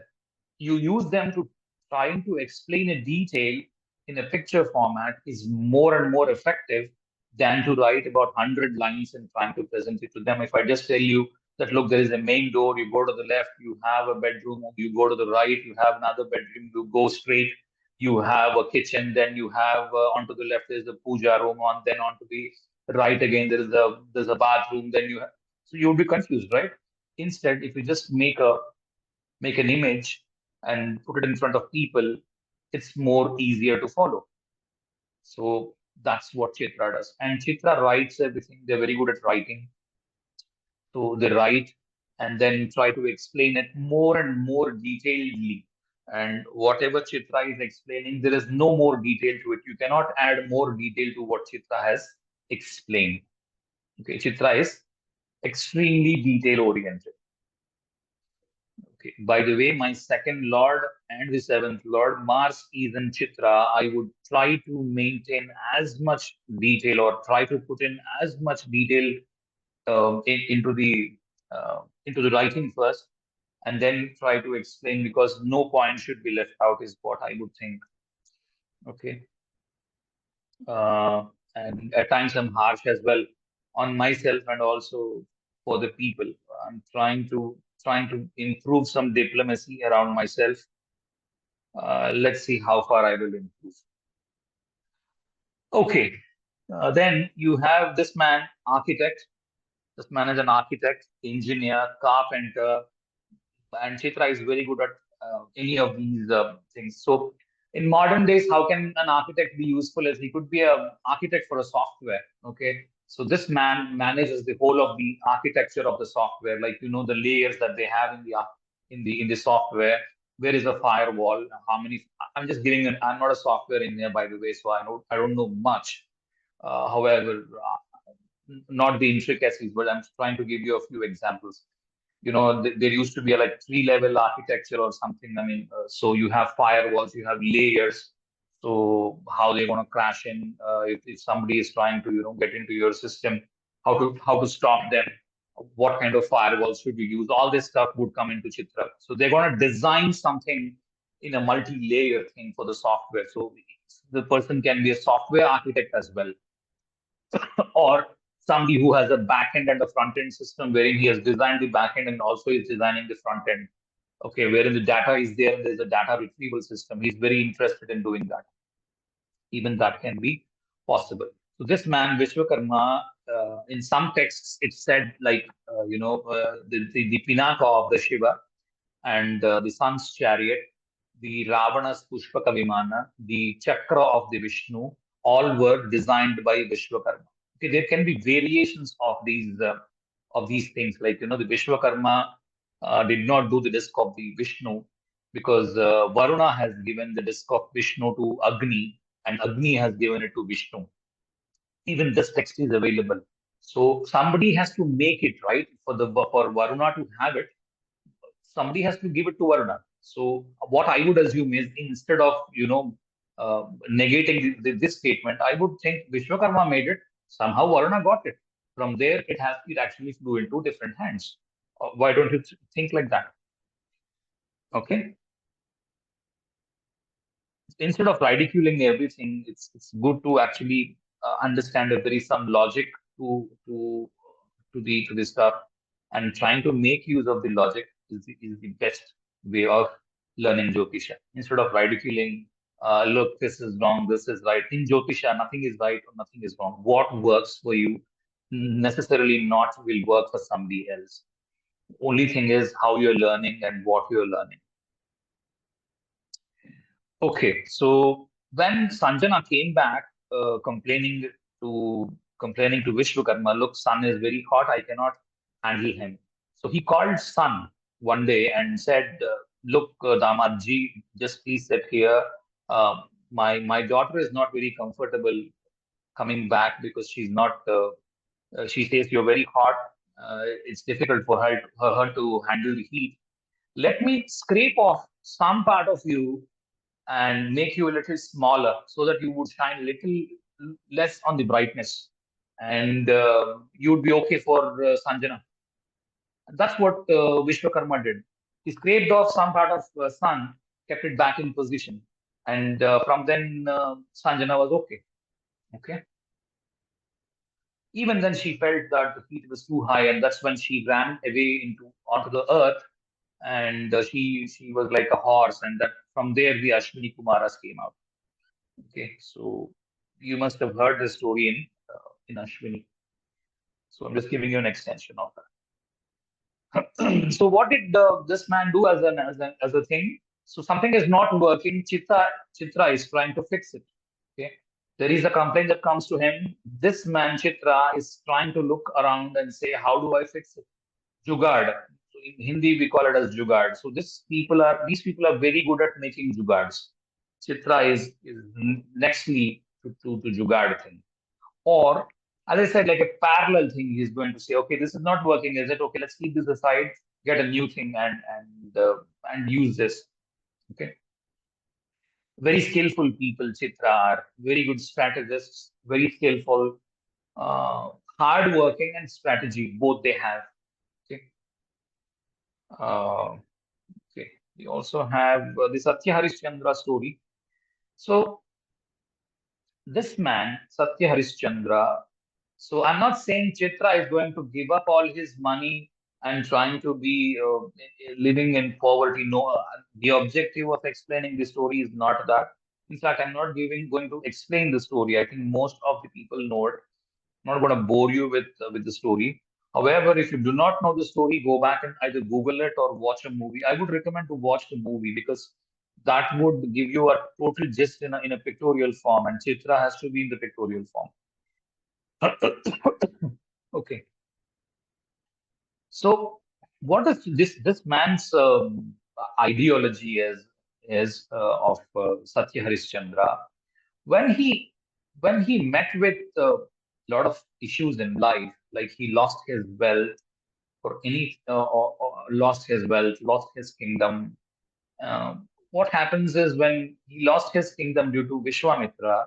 You use them to trying to explain a detail in a picture format is more and more effective than to write about 100 lines and trying to present it to them. If I just tell you that, look, there is a main door, you go to the left, you have a bedroom, you go to the right, you have another bedroom, you go straight, you have a kitchen, then you have onto the left, there's a puja room, then onto the right again, there's a bathroom, then you have, so you'll be confused, right? Instead, if you just make an image and put it in front of people, it's more easier to follow. So that's what Chitra does. And Chitra writes everything. They're very good at writing. So they write and then try to explain it more and more detailedly. And whatever Chitra is explaining, there is no more detail to it. You cannot add more detail to what Chitra has explained. Okay, Chitra is extremely detail oriented. Okay. By the way, my second lord and the seventh lord, Mars is in Chitra. I would try to maintain as much detail or try to put in as much detail into the writing first, and then try to explain because no point should be left out is what I would think. Okay. Uh, and at times I'm harsh as well on myself and also for the people. I'm trying to improve some diplomacy around myself. Let's see how far I will improve. Okay. Then you have this man, architect. This man is an architect, engineer, carpenter, and Chitra is very good at any of these things. So, in modern days, how can an architect be useful? As he could be an architect for a software. Okay, so this man manages the whole of the architecture of the software, like the layers that they have in the software. Where is a firewall? How many? I'm just giving an. I'm not a software engineer, by the way, so I don't know much. However, not the intricacies, but I'm trying to give you a few examples. There used to be a like three-level architecture or something. I mean, so you have firewalls, you have layers. So how they're going to crash in if somebody is trying to get into your system, how to stop them, what kind of firewalls should you use? All this stuff would come into Chitra. So they're going to design something in a multi-layer thing for the software. So the person can be a software architect as well, or somebody who has a back end and a front end system wherein he has designed the back end and also is designing the front end. Okay, wherein the data is there and there's a data retrieval system. He's very interested in doing that. Even that can be possible. So this man, Vishwakarma, in some texts, it said like, the Pinaka of the Shiva and the sun's chariot, the Ravana's Pushpaka Vimana, the Chakra of the Vishnu, all were designed by Vishwakarma. Okay, there can be variations of these things. Like the Vishwakarma did not do the disc of the Vishnu because Varuna has given the disc of Vishnu to Agni, and Agni has given it to Vishnu. Even this text is available. So somebody has to make it right for Varuna to have it. Somebody has to give it to Varuna. So what I would assume is instead of negating this statement, I would think Vishwakarma made it. Somehow Varuna got it. From there, it actually flew into different hands. Why don't you think like that? Okay. Instead of ridiculing everything, it's good to actually understand if there is some logic to the stuff, and trying to make use of the logic is the best way of learning Jyotisha. Instead of ridiculing, look, this is wrong, this is right. In Jyotisha, nothing is right or nothing is wrong. What works for you necessarily not will work for somebody else. Only thing is how you're learning and what you're learning. Okay, so when Sanjana came back complaining to Vishwakarma, look, sun is very hot, I cannot handle him. So he called Sun one day and said, look, Damadji, just please sit here. My daughter is not very comfortable coming back because she says you're very hot. It's difficult for her to handle the heat. Let me scrape off some part of you and make you a little smaller so that you would shine a little less on the brightness, and you'd be okay for Sanjana. That's what Vishwakarma did. He scraped off some part of sun, kept it back in position, and from then Sanjana was okay. Okay. Even then, she felt that the heat was too high, and that's when she ran away onto the earth, and she was like a horse, and that from there the Ashwini Kumaras came out. Okay, so you must have heard the story in Ashwini. So I'm just giving you an extension of that. So what did this man do as a thing? So something is not working. Chitra is trying to fix it. Okay, there is a complaint that comes to him. This man Chitra is trying to look around and say, how do I fix it? Jugad. So in Hindi we call it as jugad. So these people are very good at making jugads. Chitra is nextly to jugad thing. Or, as I said, like a parallel thing, he's going to say, okay, this is not working, is it? Okay, let's keep this aside. get a new thing and use this. Okay. Very skillful people, Chitra are very good strategists, very skillful, hard working and strategy, both they have. Okay. Uh, okay. We also have the Satya Harishchandra story. So this man, Satya Harishchandra, so I'm not saying Chitra is going to give up all his money and trying to be living in poverty. No, the objective of explaining the story is not that. In fact, I'm not going to explain the story. I think most of the people know it. I'm not going to bore you with the story. However, if you do not know the story, go back and either Google it or watch a movie. I would recommend to watch the movie because that would give you a total gist in a pictorial form, and Chitra has to be in the pictorial form. Okay. So, what is this man's ideology is of Satya Harishchandra? When he when he met with a lot of issues in life, like he lost his wealth or or lost his wealth, lost his kingdom. What happens is when he lost his kingdom due to Vishwamitra,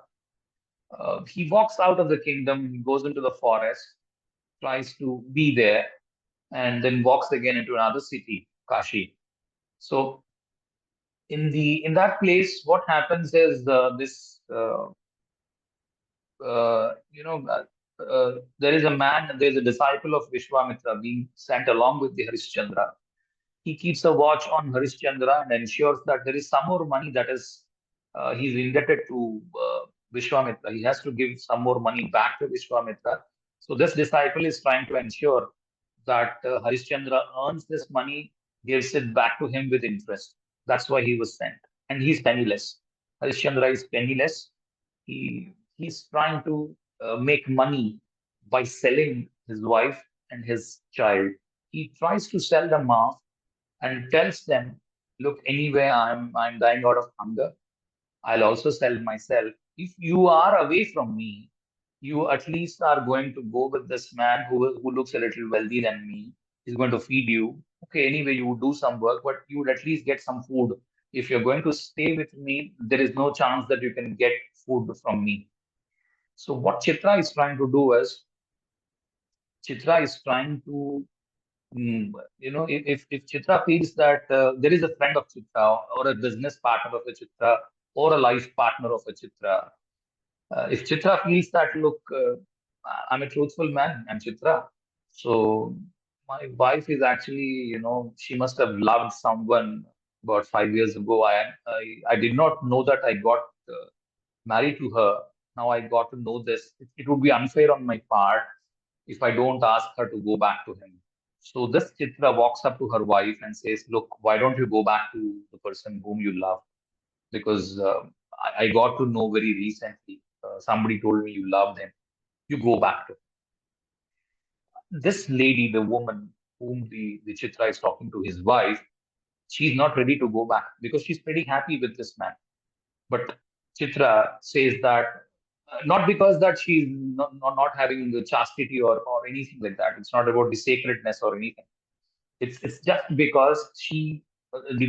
he walks out of the kingdom, he goes into the forest, tries to be there, and then walks again into another city, Kashi. So in that place, what happens is this there is a man, there is a disciple of Vishwamitra being sent along with the Harishchandra. He keeps a watch on Harishchandra and ensures that there is some more money that is he's indebted to Vishwamitra. He has to give some more money back to Vishwamitra. So this disciple is trying to ensure that Harishchandra earns this money, gives it back to him with interest. That's why he was sent. And he's penniless. Harishchandra is penniless. He's trying to make money by selling his wife and his child. He tries to sell them off and tells them, look, anyway, I'm dying out of hunger. I'll also sell myself. If you are away from me, you at least are going to go with this man who looks a little wealthy than me. He's going to feed you. Okay, anyway, you would do some work, but you would at least get some food. If you're going to stay with me, there is no chance that you can get food from me. So what Chitra is trying to do is Chitra is trying to if Chitra feels that there is a friend of Chitra or a business partner of a Chitra or a life partner of a Chitra, if Chitra feels that, look, I'm a truthful man, I'm Chitra. So my wife is actually, she must have loved someone about 5 years ago. I did not know that I got married to her. Now I got to know this. It would be unfair on my part if I don't ask her to go back to him. So this Chitra walks up to her wife and says, look, why don't you go back to the person whom you love? Because I got to know very recently, somebody told me you loved him. You go back to him. This lady, the woman whom the Chitra is talking to, his wife, she's not ready to go back because she's pretty happy with this man. But Chitra says that not because that she's not having the chastity or anything like that. It's not about the sacredness or anything. It's just because the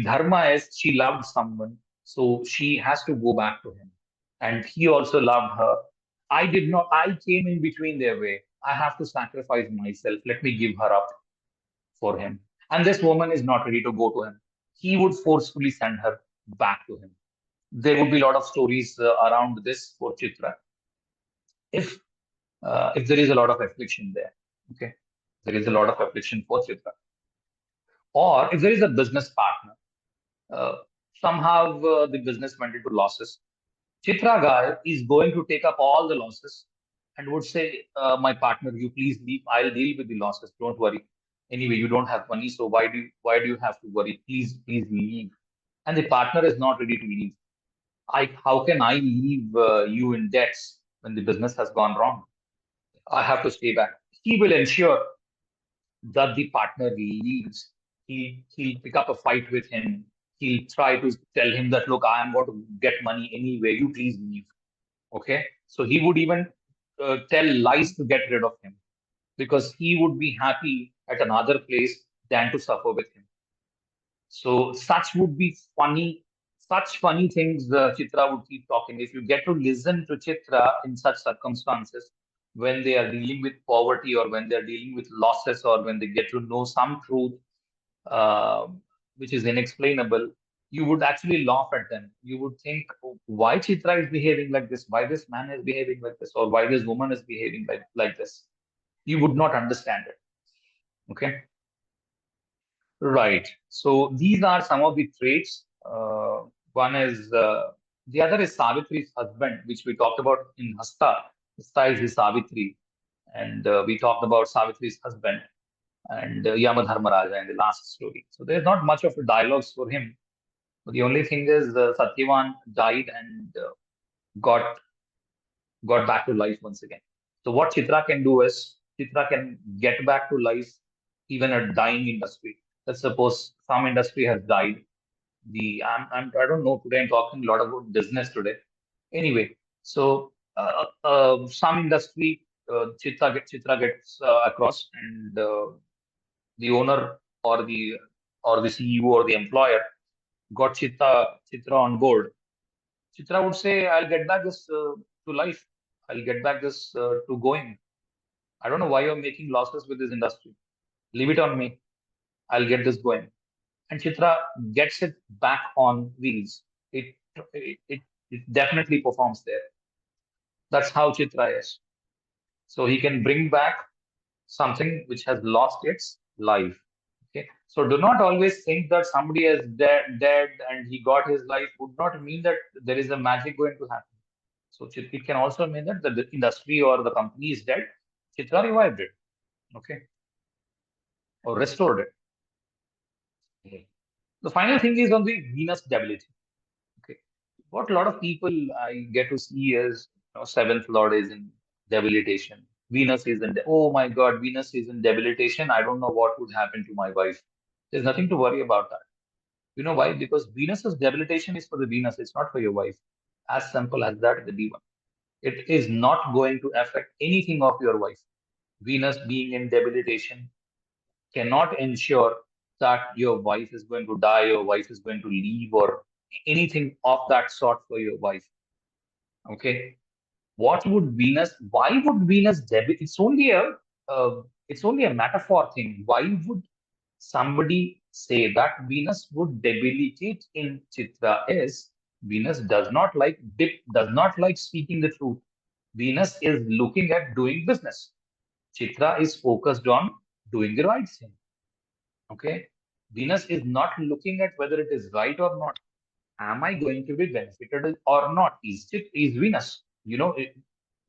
dharma is she loved someone, so she has to go back to him, and he also loved her. I did not. I came in between their way. I have to sacrifice myself. Let me give her up for him. And this woman is not ready to go to him. He would forcefully send her back to him. There would be a lot of stories around this for Chitra. If there is a lot of affliction there, okay, there is a lot of affliction for Chitra, or if there is a business partner, uh, somehow the business went into losses. Chitra guy is going to take up all the losses and would say, "My partner, you please leave. I'll deal with the losses. Don't worry. Anyway, you don't have money, so why do you have to worry? Please leave." And the partner is not ready to leave. How can I leave you in debts when the business has gone wrong? I have to stay back. He will ensure that the partner leaves. He'll pick up a fight with him. He'll try to tell him that, look, I am going to get money anyway. You please leave. Okay. So he would even tell lies to get rid of him because he would be happy at another place than to suffer with him. So such would be such funny things Chitra would keep talking. If you get to listen to Chitra in such circumstances, when they are dealing with poverty or when they are dealing with losses or when they get to know some truth uh, which is inexplainable, you would actually laugh at them. You would think, "Oh, why Chitra is behaving like this? Why this man is behaving like this? Or why this woman is behaving like this?" You would not understand it. Okay. Right. So these are some of the traits. One is the other is Savitri's husband, which we talked about in Hasta. Hasta is the Savitri, and we talked about Savitri's husband and Yamadharmaraja in the last story. So there's not much of a dialogues for him. But the only thing is Satyavan died and got got back to life once again. So what Chitra can do is Chitra can get back to life even a dying industry. Let's suppose some industry has died. I don't know, today I'm talking a lot about business today. Anyway, so some industry Chitra gets across, and the owner or the CEO or the employer got Chitra on board. Chitra would say, "I'll get back this to life. I'll get back this to going. I don't know why you're making losses with this industry. Leave it on me. I'll get this going." And Chitra gets it back on wheels. It it definitely performs there. That's how Chitra is. So he can bring back something which has lost its life. Okay. So do not always think that somebody is dead and he got his life would not mean that there is a magic going to happen. So it can also mean that the industry or the company is dead. Chitra revived it. Okay. Or restored it. Okay. The final thing is on the Venus debility. Okay. What a lot of people I get to see is, seventh lord is in debilitation. Venus is in, oh my God, Venus is in debilitation. I don't know what would happen to my wife. There's nothing to worry about that. You know why? Because Venus's debilitation is for the Venus. It's not for your wife. As simple as that, the D1. It is not going to affect anything of your wife. Venus being in debilitation cannot ensure that your wife is going to die, your wife is going to leave, or anything of that sort for your wife. Okay. What would Venus? Why would Venus debit? It's only a metaphor thing. Why would somebody say that Venus would debilitate in Chitra? Is Venus does not like speaking the truth. Venus is looking at doing business. Chitra is focused on doing the right thing. Okay. Venus is not looking at whether it is right or not. Am I going to be benefited or not? Is Venus?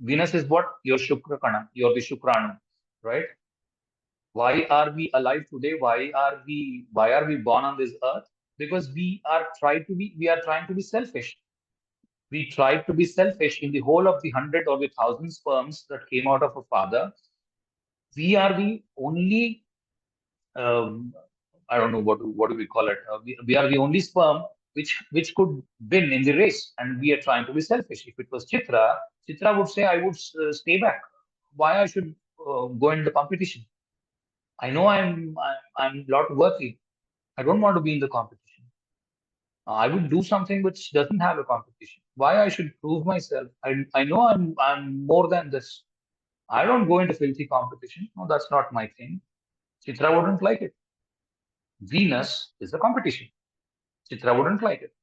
Venus is what? Your Shukrakana, your Vishukrana, right? Why are we alive today? Why are we born on this earth? Because we are trying to be selfish. We try to be selfish in the whole of the 100 or the 1,000 sperms that came out of a father. We are the only um, I don't know what do we call it. We are the only sperm which could win in the race, and we are trying to be selfish. If it was Chitra, Chitra would say, "I would stay back. Why I should go in the competition? I know I'm not worthy. I don't want to be in the competition. I would do something which doesn't have a competition. Why I should prove myself? I know I'm more than this. I don't go into filthy competition. No, that's not my thing." Chitra wouldn't like it. Venus is a competition. Chitra wouldn't like it.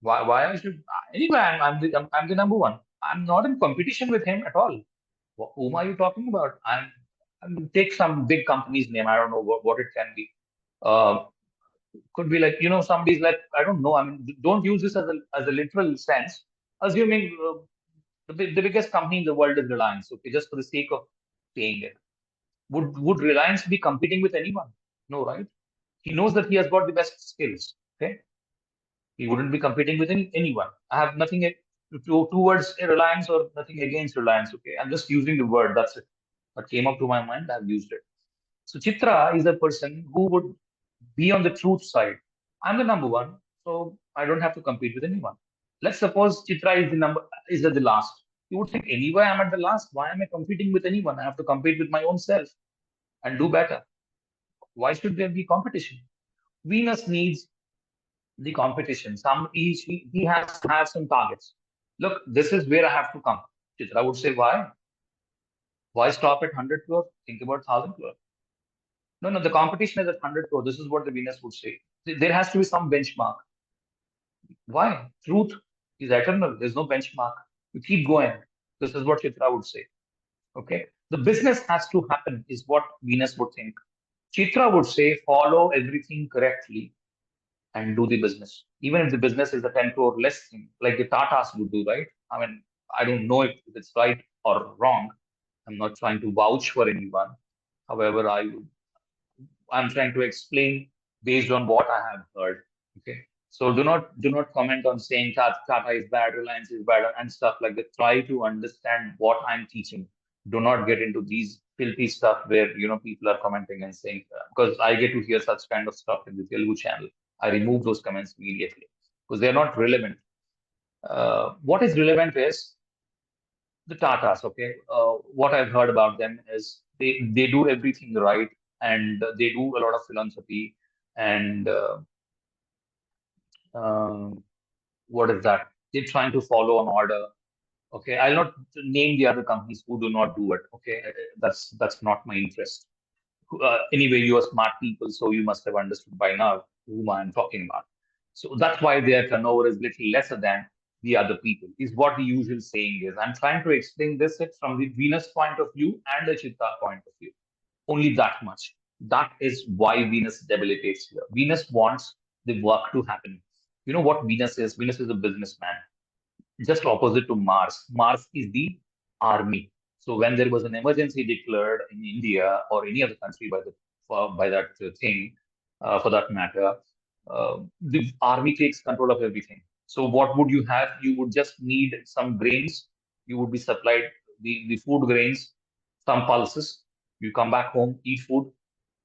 Why I should? Anyway, I'm the number one. I'm not in competition with him at all. Whom are you talking about? Take some big company's name. I don't know what it can be. Uh, could be like, somebody's like, I don't know. I mean, don't use this as a literal sense. Assuming the biggest company in the world is Reliance. Okay, just for the sake of saying it, would Reliance be competing with anyone? No, right? He knows that he has got the best skills. Okay, he wouldn't be competing with anyone. I have nothing towards a Reliance or nothing against Reliance. Okay, I'm just using the word. That's it. What came up to my mind, I've used it. So Chitra is a person who would be on the truth side. I'm the number one, so I don't have to compete with anyone. Let's suppose Chitra is at the last. You would think, anyway, I'm at the last. Why am I competing with anyone? I have to compete with my own self and do better. Why should there be competition? Venus needs the competition. He has to have some targets. Look, this is where I have to come. Chitra would say, why? Why stop at 100 crore? Think about 1,000 crore. No, no, the competition is at 100 crore. This is what the Venus would say. There has to be some benchmark. Why? Truth is eternal. There's no benchmark. You keep going. This is what Chitra would say. Okay. The business has to happen, is what Venus would think. Chitra would say, follow everything correctly and do the business. Even if the business is a 10 crore less thing, like the Tatas would do, right? I mean, I don't know if it's right or wrong. I'm not trying to vouch for anyone. However, I'm trying to explain based on what I have heard. Okay. So do not comment on saying Tata is bad, Reliance is bad, and stuff like that. Try to understand what I'm teaching. Do not get into these filthy stuff where people are commenting and saying, because I get to hear such kind of stuff in the Telugu channel. I remove those comments immediately because they're not relevant. What is relevant is the Tatas. Okay, what I've heard about them is they do everything right, and they do a lot of philanthropy, and um, what is that? They're trying to follow an order. Okay, I'll not name the other companies who do not do it. Okay, that's not my interest. Anyway, you are smart people, so you must have understood by now whom I'm talking about. So that's why their turnover is little lesser than the other people, is what the usual saying is. I'm trying to explain this from the Venus point of view and the Chitta point of view. Only that much. That is why Venus debilitates here. Venus wants the work to happen. You know what Venus is? Venus is a businessman, just opposite to Mars. Mars is the army. So when there was an emergency declared in India or any other country by that thing, for that matter, the army takes control of everything. So what would you have? You would just need some grains. You would be supplied the food grains, some pulses. You come back home, eat food,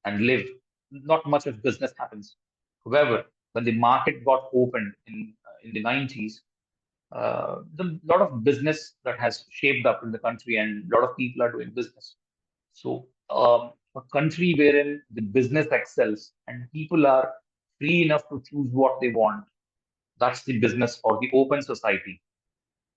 and live. Not much of business happens. However, when the market got opened in the 90s, the lot of business that has shaped up in the country, and a lot of people are doing business. So, a country wherein the business excels and people are free enough to choose what they want, that's the business or the open society.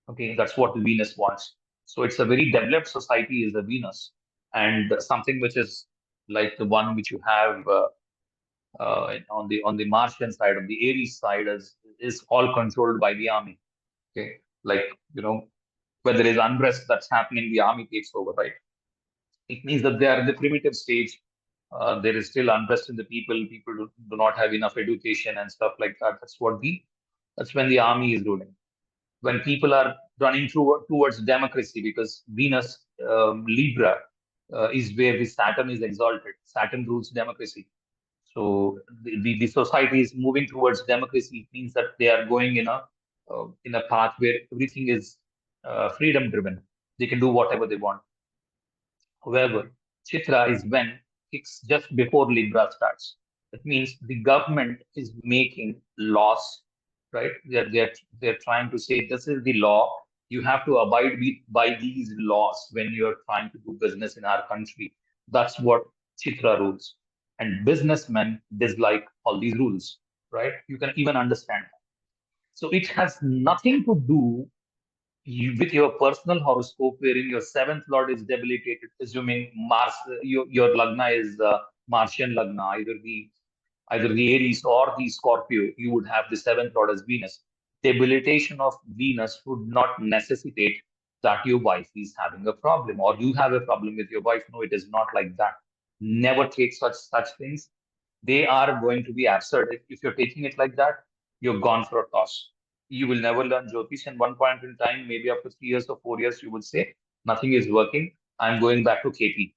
Okay, that's what the Venus wants. So, it's a very developed society is a Venus, and something which is like the one which you have on the Martian side, on the Aries side, is all controlled by the army. Okay, like when there is unrest that's happening, the army takes over, right? It means that they are in the primitive stage. There is still unrest in the people. People do not have enough education and stuff like that. That's when the army is ruling. When people are running towards democracy, because Venus, Libra, is where the Saturn is exalted. Saturn rules democracy. So the society is moving towards democracy. It means that they are going in a path where everything is freedom driven. They can do whatever they want. However, Chitra is when it's just before Libra starts. That means the government is making laws, right? They're trying to say this is the law. You have to abide by these laws when you're trying to do business in our country. That's what Chitra rules. And businessmen dislike all these rules, right? You can even understand. So it has nothing to do with your personal horoscope, wherein your seventh lord is debilitated, assuming Mars, your lagna is Martian lagna, either the Aries or the Scorpio, you would have the seventh lord as Venus. Debilitation of Venus would not necessitate that your wife is having a problem or you have a problem with your wife. No, it is not like that. Never take such things. They are going to be absurd. If you're taking it like that, you're gone for a toss. You will never learn Jyotish. And one point in time, maybe after 3 years or 4 years, you would say, nothing is working. I'm going back to KP.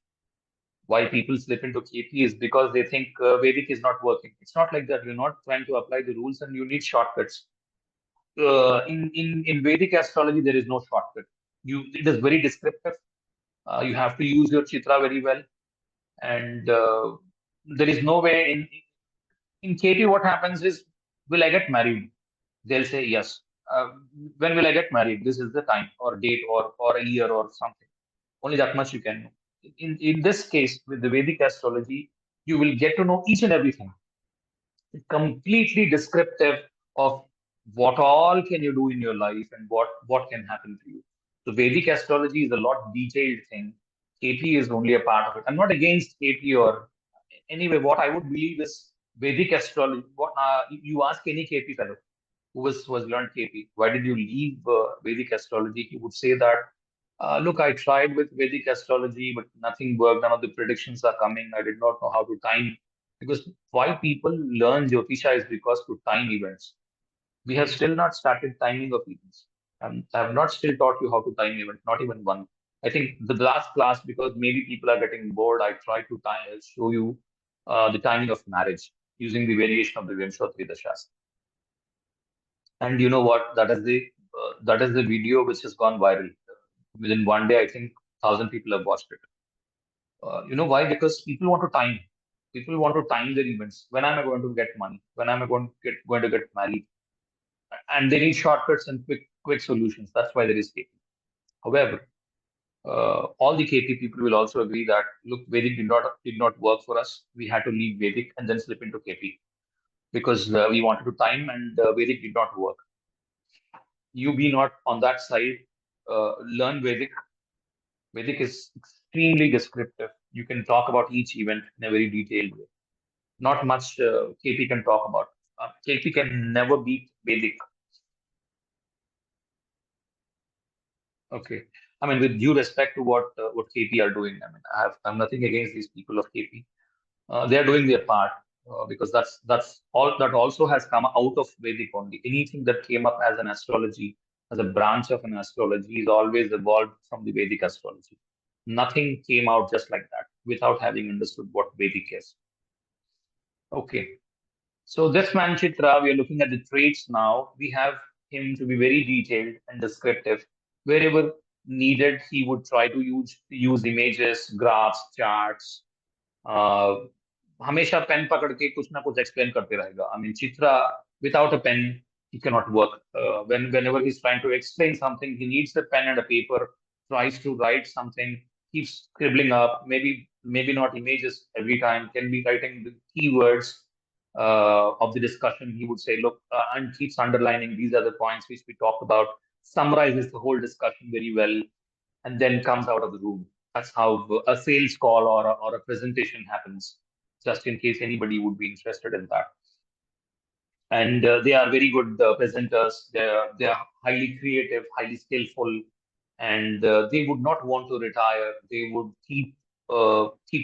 Why people slip into KP is because they think Vedic is not working. It's not like that. You're not trying to apply the rules and you need shortcuts. In Vedic astrology, there is no shortcut. It is very descriptive. You have to use your Chitra very well. And there is no way in KP, what happens is, will I get married? They'll say yes. When will I get married? This is the time or date or a year or something. Only that much you can know. In this case, with the Vedic astrology, You will get to know each and everything. Completely descriptive of what all can you do in your life and what can happen to you. So Vedic astrology is a lot detailed thing. KP is only a part of it. I'm not against KP or anyway. What I would believe is Vedic astrology. What you ask any KP fellow who has learned KP, why did you leave Vedic astrology? He would say that, look, I tried with Vedic astrology, but nothing worked. None of the predictions are coming. I did not know how to time. Because why people learn Jyotisha is because to time events. We have still not started timing of events. I have not still taught you how to time events, not even one. I think the last class, because maybe people are getting bored, I tried to show you the timing of marriage using the variation of the Vimshottari Dashas. And you know what? That is the video which has gone viral. Within one day, I think 1,000 people have watched it. You know why? Because people want to time. People want to time their events. When am I going to get money? When am I going to get married? And they need shortcuts and quick solutions. That's why there is KP. However, all the KP people will also agree that look, Vedic did not work for us. We had to leave Vedic and then slip into KP because we wanted to time and Vedic did not work. You be not on that side. Learn Vedic. Vedic is extremely descriptive. You can talk about each event in a very detailed way. Not much KP can talk about. KP can never beat Vedic. Okay. I mean, with due respect to what KP are doing, I mean, I'm nothing against these people of KP. They are doing their part because that's all that also has come out of Vedic only. Anything that came up as an astrology, as a branch of an astrology, is always evolved from the Vedic astrology. Nothing came out just like that without having understood what Vedic is. Okay. So this man Chitra, we are looking at the traits now. We have him to be very detailed and descriptive. Wherever needed, he would try to use images, graphs, charts. Uh, हमेशा pen पकड़ के कुछ ना कुछ explain करते रहेगा. I mean, Chitra without a pen he cannot work. Whenever he's trying to explain something, he needs a pen and a paper. Tries to write something, keeps scribbling up. Maybe not images every time. Can be writing the keywords of the discussion. He would say, look, and keeps underlining these are the points which we talked about. Summarizes the whole discussion very well, and then comes out of the room. That's how a sales call or a presentation happens, just in case anybody would be interested in that. And they are very good presenters. They are highly creative, highly skillful, and they would not want to retire. They would keep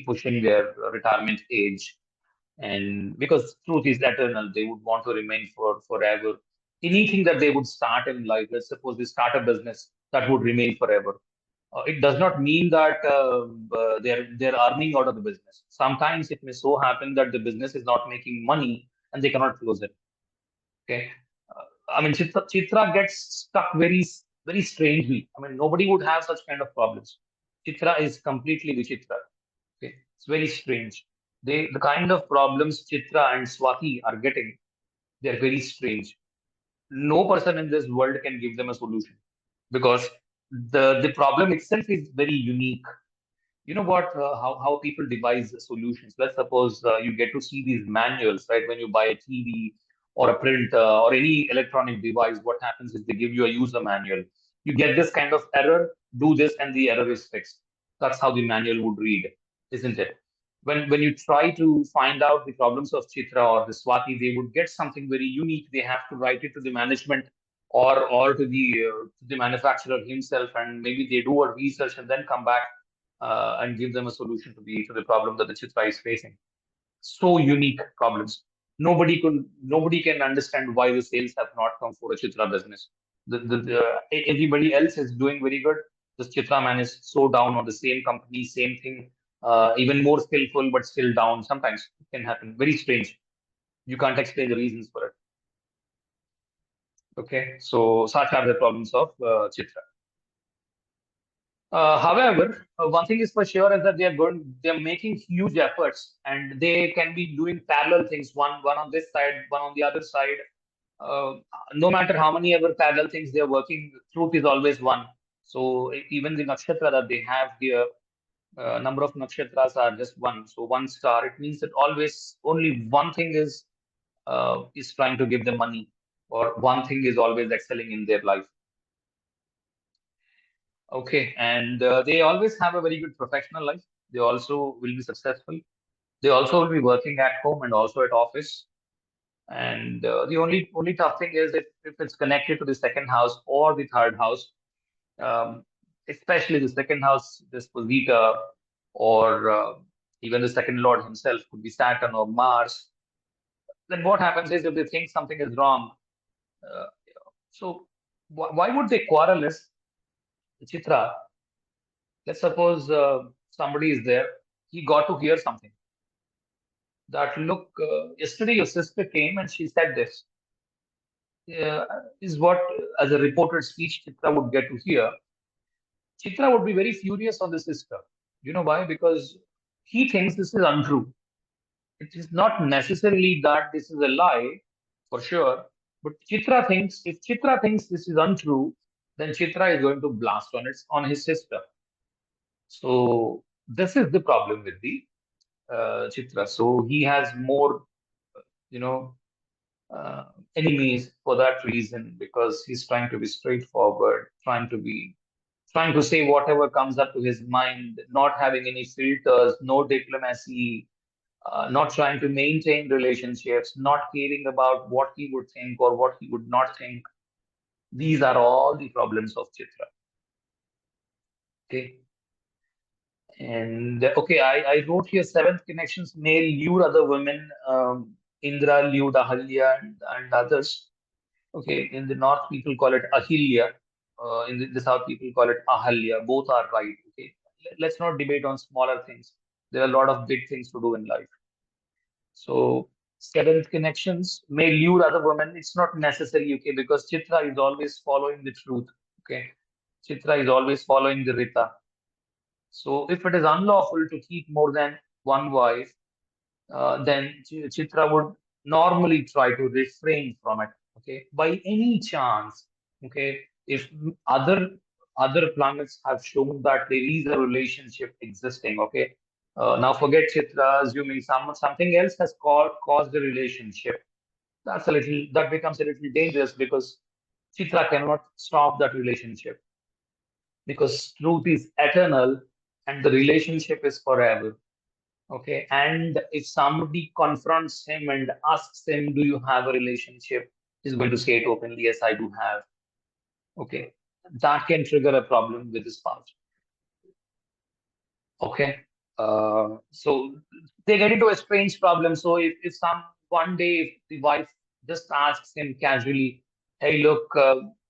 pushing their retirement age, and because truth is eternal, they would want to remain for forever. Anything that they would start in life, let's suppose they start a business, that would remain forever. It does not mean that they're earning out of the business. Sometimes it may so happen that the business is not making money and they cannot close it. Okay, I mean Chitra gets stuck very strangely. I mean nobody would have such kind of problems. Chitra is completely Vichitra. Okay, it's very strange. The kind of problems Chitra and Swati are getting, they're very strange. No person in this world can give them a solution because the problem itself is very unique. You know what? How people devise solutions. Let's suppose you get to see these manuals, right? When you buy a TV or a printer or any electronic device, what happens is they give you a user manual. You get this kind of error, do this, and the error is fixed. That's how the manual would read, isn't it? When you try to find out the problems of Chitra or the Swati, they would get something very unique. They have to write it to the management or to the manufacturer himself, and maybe they do a research and then come back and give them a solution to the problem that the Chitra is facing. So unique problems. Nobody can understand why the sales have not come for a Chitra business. Everybody else is doing very good. This Chitra man is so down on the same company, same thing, even more skillful, but still down. Sometimes it can happen. Very strange. You can't explain the reasons for it. Okay, so such are the problems of Chitra. However, one thing is for sure is that they're making huge efforts, and they can be doing parallel things, one on this side, one on the other side. Uh, no matter how many other parallel things they're working, truth is always one. So even the nakshatra that they have here, number of nakshatras are just one. So one star, it means that always only one thing is trying to give them money, or one thing is always excelling in their life. Okay, and they always have a very good professional life. They also will be successful. They also will be working at home and also at office. And the only tough thing is if it's connected to the second house or the third house, um, especially the second house dispositor, or even the second lord himself could be Saturn or Mars. Then what happens is if they think something is wrong, uh, so why would they quarrel? Is Chitra? Let's suppose somebody is there. He got to hear something that, look, yesterday your sister came and she said this. Uh, is what, as a reported speech, Chitra would get to hear. Chitra would be very furious on the sister. You know why? Because he thinks this is untrue. It is not necessarily that this is a lie, for sure. But Chitra thinks, if Chitra thinks this is untrue, then Chitra is going to blast on his sister. So this is the problem with the Chitra. So he has more, you know, uh, enemies for that reason, because he's trying to be straightforward, trying to say whatever comes up to his mind, not having any filters, no diplomacy, not trying to maintain relationships, not caring about what he would think or what he would not think. These are all the problems of Chitra. Okay. And okay, I wrote here seventh connections may lure other women, Indra, lured Ahalya, and others. Okay, in the north, people call it Ahilya. In the south, people call it Ahalya. Both are right. Okay, let's not debate on smaller things. There are a lot of big things to do in life. So, seventh connections may lure other women. It's not necessary, okay, because Chitra is always following the truth. Okay, Chitra is always following the Rita. So, if it is unlawful to keep more than one wife, then Chitra would normally try to refrain from it. Okay, by any chance, okay, if other other planets have shown that there is a relationship existing, okay. Now forget Chitra, assuming something else has caused the relationship. That becomes a little dangerous, because Chitra cannot stop that relationship, because truth is eternal and the relationship is forever. Okay. And if somebody confronts him and asks him, do you have a relationship? He's going to say it openly, yes, I do have. Okay. That can trigger a problem with his spouse. Okay. So they get into a strange problem. So if one day if the wife just asks him casually, hey, look,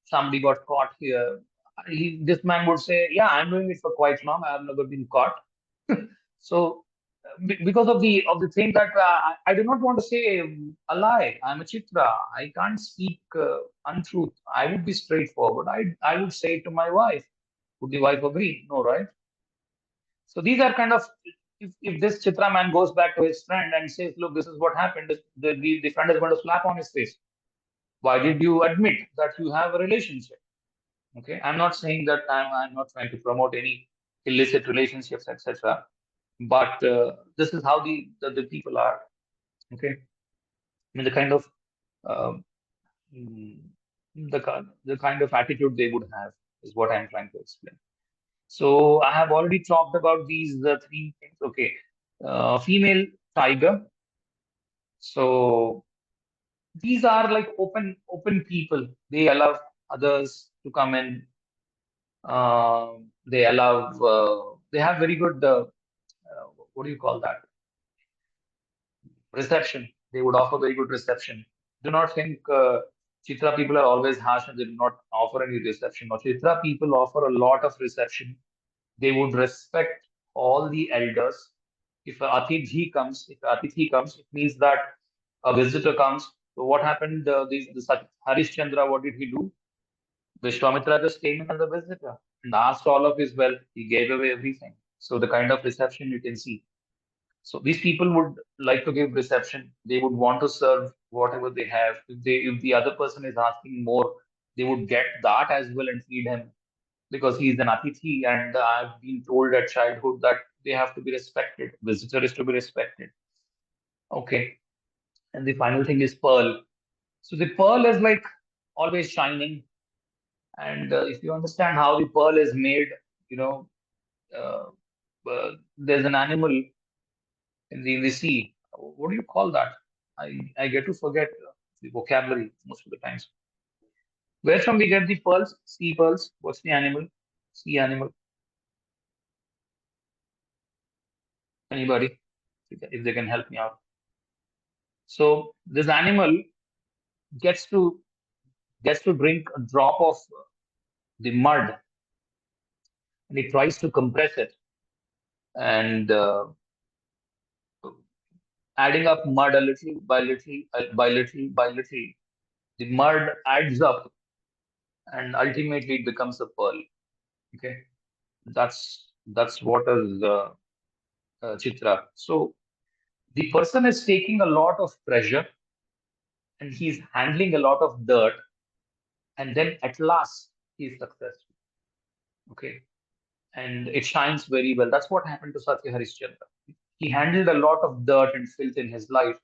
somebody got caught here. This man would say, yeah, I'm doing it for quite long. I have never been caught. So, because of the thing that I do not want to say a lie. I'm a Chitra. I can't speak untruth. I would be straightforward. I would say it to my wife. Would the wife agree? No, right? So these are kind of, if this Chitra man goes back to his friend and says, look, this is what happened, the friend is going to slap on his face. Why did you admit that you have a relationship? Okay, I'm not saying that I'm not trying to promote any illicit relationships, etc. But this is how the people are. Okay, I mean the kind of um, mm, the kind of attitude they would have is what I'm trying to explain. So I have already talked about these three things. Okay, female tiger. So these are like open people. They allow others to come in. They allow. They have very good. What do you call that? Reception. They would offer very good reception. Do not think Chitra people are always harsh and they do not offer any reception. No, Chitra people offer a lot of reception. They would respect all the elders. If Atithi comes, it means that a visitor comes. So what happened? The Satya Harishchandra, what did he do? Vishwamitra just came in as a visitor and asked all of his wealth. He gave away everything. So the kind of reception you can see. So these people would like to give reception. They would want to serve whatever they have. If the other person is asking more, they would get that as well and feed him, because he is an atithi. And I've been told at childhood that they have to be respected. Visitor is to be respected. Okay. And the final thing is pearl. So the pearl is like always shining. And if you understand how the pearl is made, you know, uh, there's an animal in the sea. What do you call that? I get to forget the vocabulary most of the times. Where from we get the pearls? Sea pearls. What's the animal? Sea animal. Anybody? If they can help me out. So this animal gets to gets to drink a drop of the mud, and he tries to compress it, and adding up mud a little by little by little by little, the mud adds up, and ultimately it becomes a pearl. Okay, that's what is Chitra. So the person is taking a lot of pressure, and he's handling a lot of dirt, and then at last he's successful. Okay, and it shines very well. That's what happened to Satya Harishchandra. He handled a lot of dirt and filth in his life,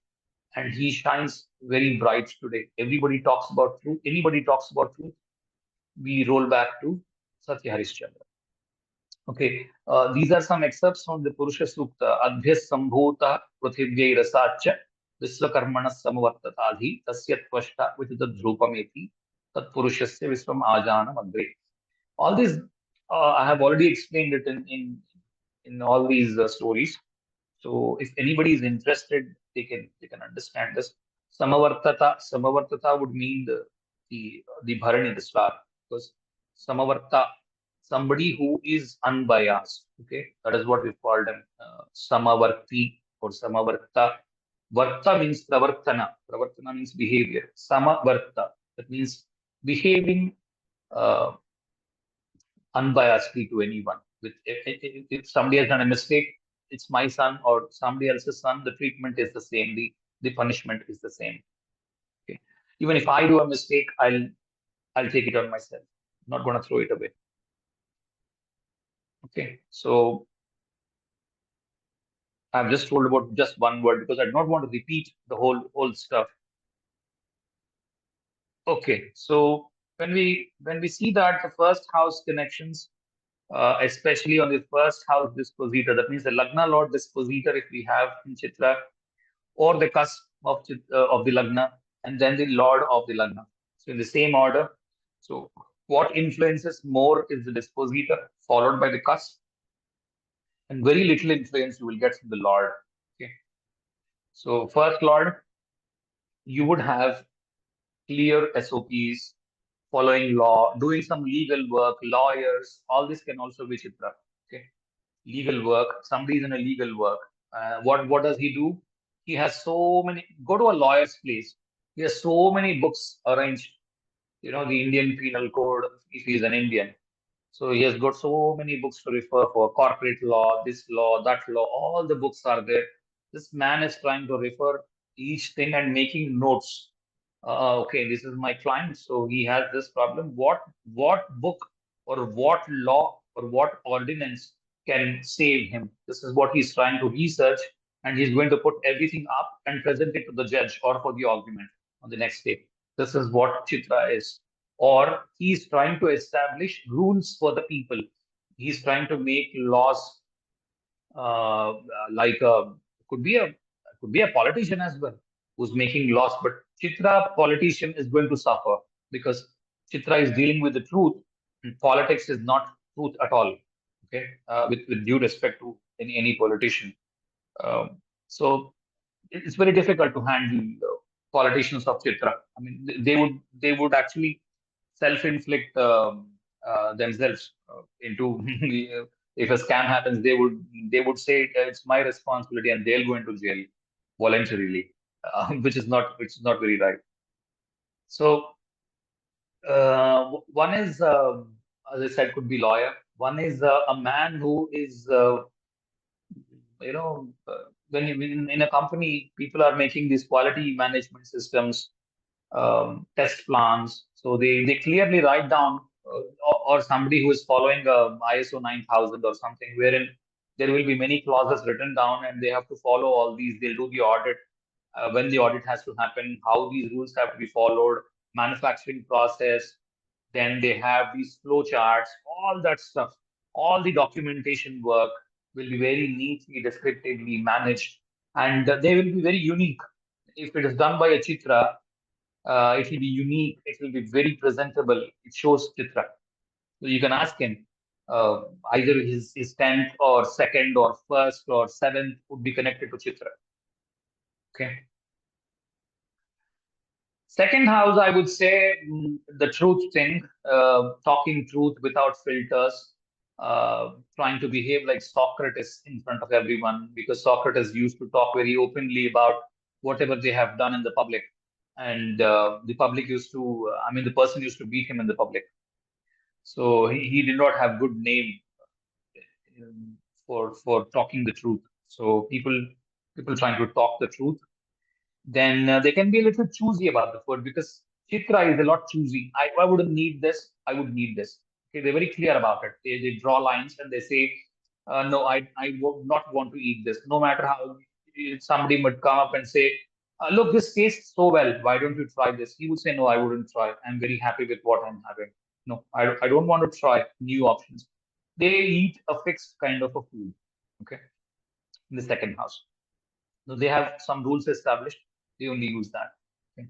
and he shines very bright today. Everybody talks about truth. Anybody talks about truth, we roll back to Satya Harishchandra. Okay, these are some excerpts from the Purusha Sukta. Adhyas Sambhota Prithivya Rasacha Vishwakarmana Samavartatadhi Tasya Tvashta Vitita Dhrupameti Tat Purushasya Viswam Ajana Agre. All these I have already explained it in all these stories. So if anybody is interested, they can understand this. Samavartata would mean the Bharani, the star, because Samavarta, somebody who is unbiased. Okay, that is what we call them. Samavarti or Samavarta. Varta means pravartana. Pravartana means behavior. Samavarta, that means behaving uh, unbiasedly to anyone. With if somebody has done a mistake, it's my son or somebody else's son. The treatment is the same. The punishment is the same. Okay. Even if I do a mistake, I'll take it on myself. I'm not going to throw it away. Okay. So I've just told about just one word because I do not want to repeat the whole stuff. Okay. So when we see that the first house connections, especially on the first house dispositor. That means the Lagna Lord dispositor, if we have in Chitra, or the cusp of the Lagna, and then the Lord of the Lagna. So in the same order. So what influences more is the dispositor, followed by the cusp, and very little influence you will get from the Lord. Okay. So first Lord, you would have clear SOPs, following law, doing some legal work, lawyers, all this can also be Chitra. Okay. Legal work. Somebody is in a legal work. What does he do? He has so many. Go to a lawyer's place. He has so many books arranged. You know the Indian Penal Code. If he is an Indian, so he has got so many books to refer for corporate law, this law, that law. All the books are there. This man is trying to refer each thing and making notes. Okay, this is my client, so he has this problem. What book or what law or what ordinance can save him? This is what he's trying to research, and he's going to put everything up and present it to the judge or for the argument on the next day. This is what Chitra is. Or he's trying to establish rules for the people. He's trying to make laws like could be a politician as well who's making laws. But Chitra politician is going to suffer because Chitra is dealing with the truth, and politics is not truth at all. Okay, with due respect to any politician. So it's very difficult to handle politicians of Chitra. I mean, they would actually self-inflict themselves into if a scam happens, they would say it's my responsibility, and they'll go into jail voluntarily, which is not very right. So one is, as I said, could be lawyer. One is a man who is you know, when in a company, people are making these quality management systems, test plans. So they clearly write down, or somebody who is following ISO 9000 or something, wherein there will be many clauses written down, and they have to follow all these. They'll do the audit when the audit has to happen, how these rules have to be followed, manufacturing process. Then they have these flow charts, all that stuff. All the documentation work will be very neatly, descriptively managed, and they will be very unique. If it is done by a Chitra, it will be unique. It will be very presentable. It shows Chitra. So you can ask him. Either his 10th or 2nd or 1st or 7th would be connected to Chitra. Okay. Second house, I would say the truth thing, talking truth without filters, trying to behave like Socrates in front of everyone, because Socrates used to talk very openly about whatever they have done in the public. And the public used to, the person used to beat him in the public. So he did not have good name for talking the truth. So people trying to talk the truth, then they can be a little choosy about the food, because Chitra is a lot choosy. I wouldn't need this. I would need this. Okay, they're very clear about it. They draw lines and they say, no, I would not want to eat this. No matter how somebody would come up and say, look, this tastes so well. Why don't you try this? He would say, no, I wouldn't try. I'm very happy with what I'm having. No, I don't want to try new options. They eat a fixed kind of a food. Okay, in the second house. So they have some rules established. They only use that. Okay.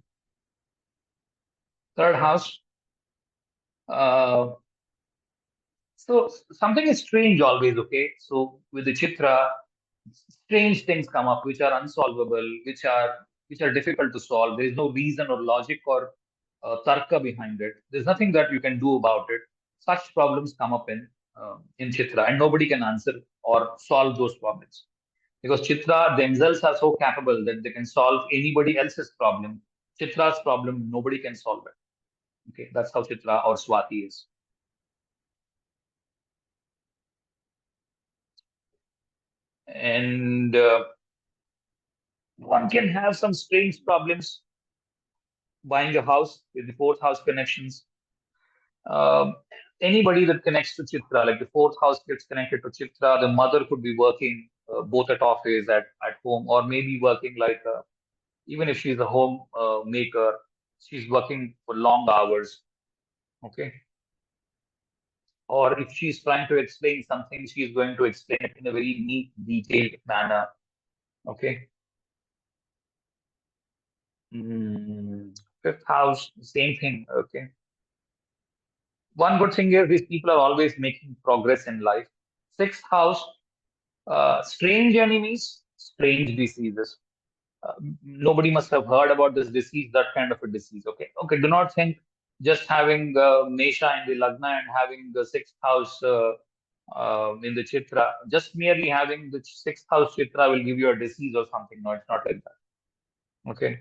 Third house. Uh, so something is strange always. Okay. So with the Chitra, strange things come up which are unsolvable, which are difficult to solve. There is no reason or logic or tarka behind it. There's nothing that you can do about it. Such problems come up in Chitra, and nobody can answer or solve those problems, because Chitra themselves are so capable that they can solve anybody else's problem. Chitra's problem, nobody can solve it. Okay, that's how Chitra or Swati is. And one can have some strange problems buying a house with the fourth house connections. Um Anybody that connects to Chitra, like the fourth house gets connected to Chitra, the mother could be working both at office, at home, or maybe working like even if she's a home maker, she's working for long hours. Okay. Or if she's trying to explain something, she's going to explain it in a very neat, detailed manner. Okay. Fifth house, same thing. Okay. One good thing is these people are always making progress in life. Sixth house, strange enemies, strange diseases. Nobody must have heard about this disease, that kind of a disease. Okay. Okay. Do not think just having Mesha in the Lagna and having the sixth house in the Chitra, just merely having the sixth house Chitra will give you a disease or something. No, it's not like that. Okay.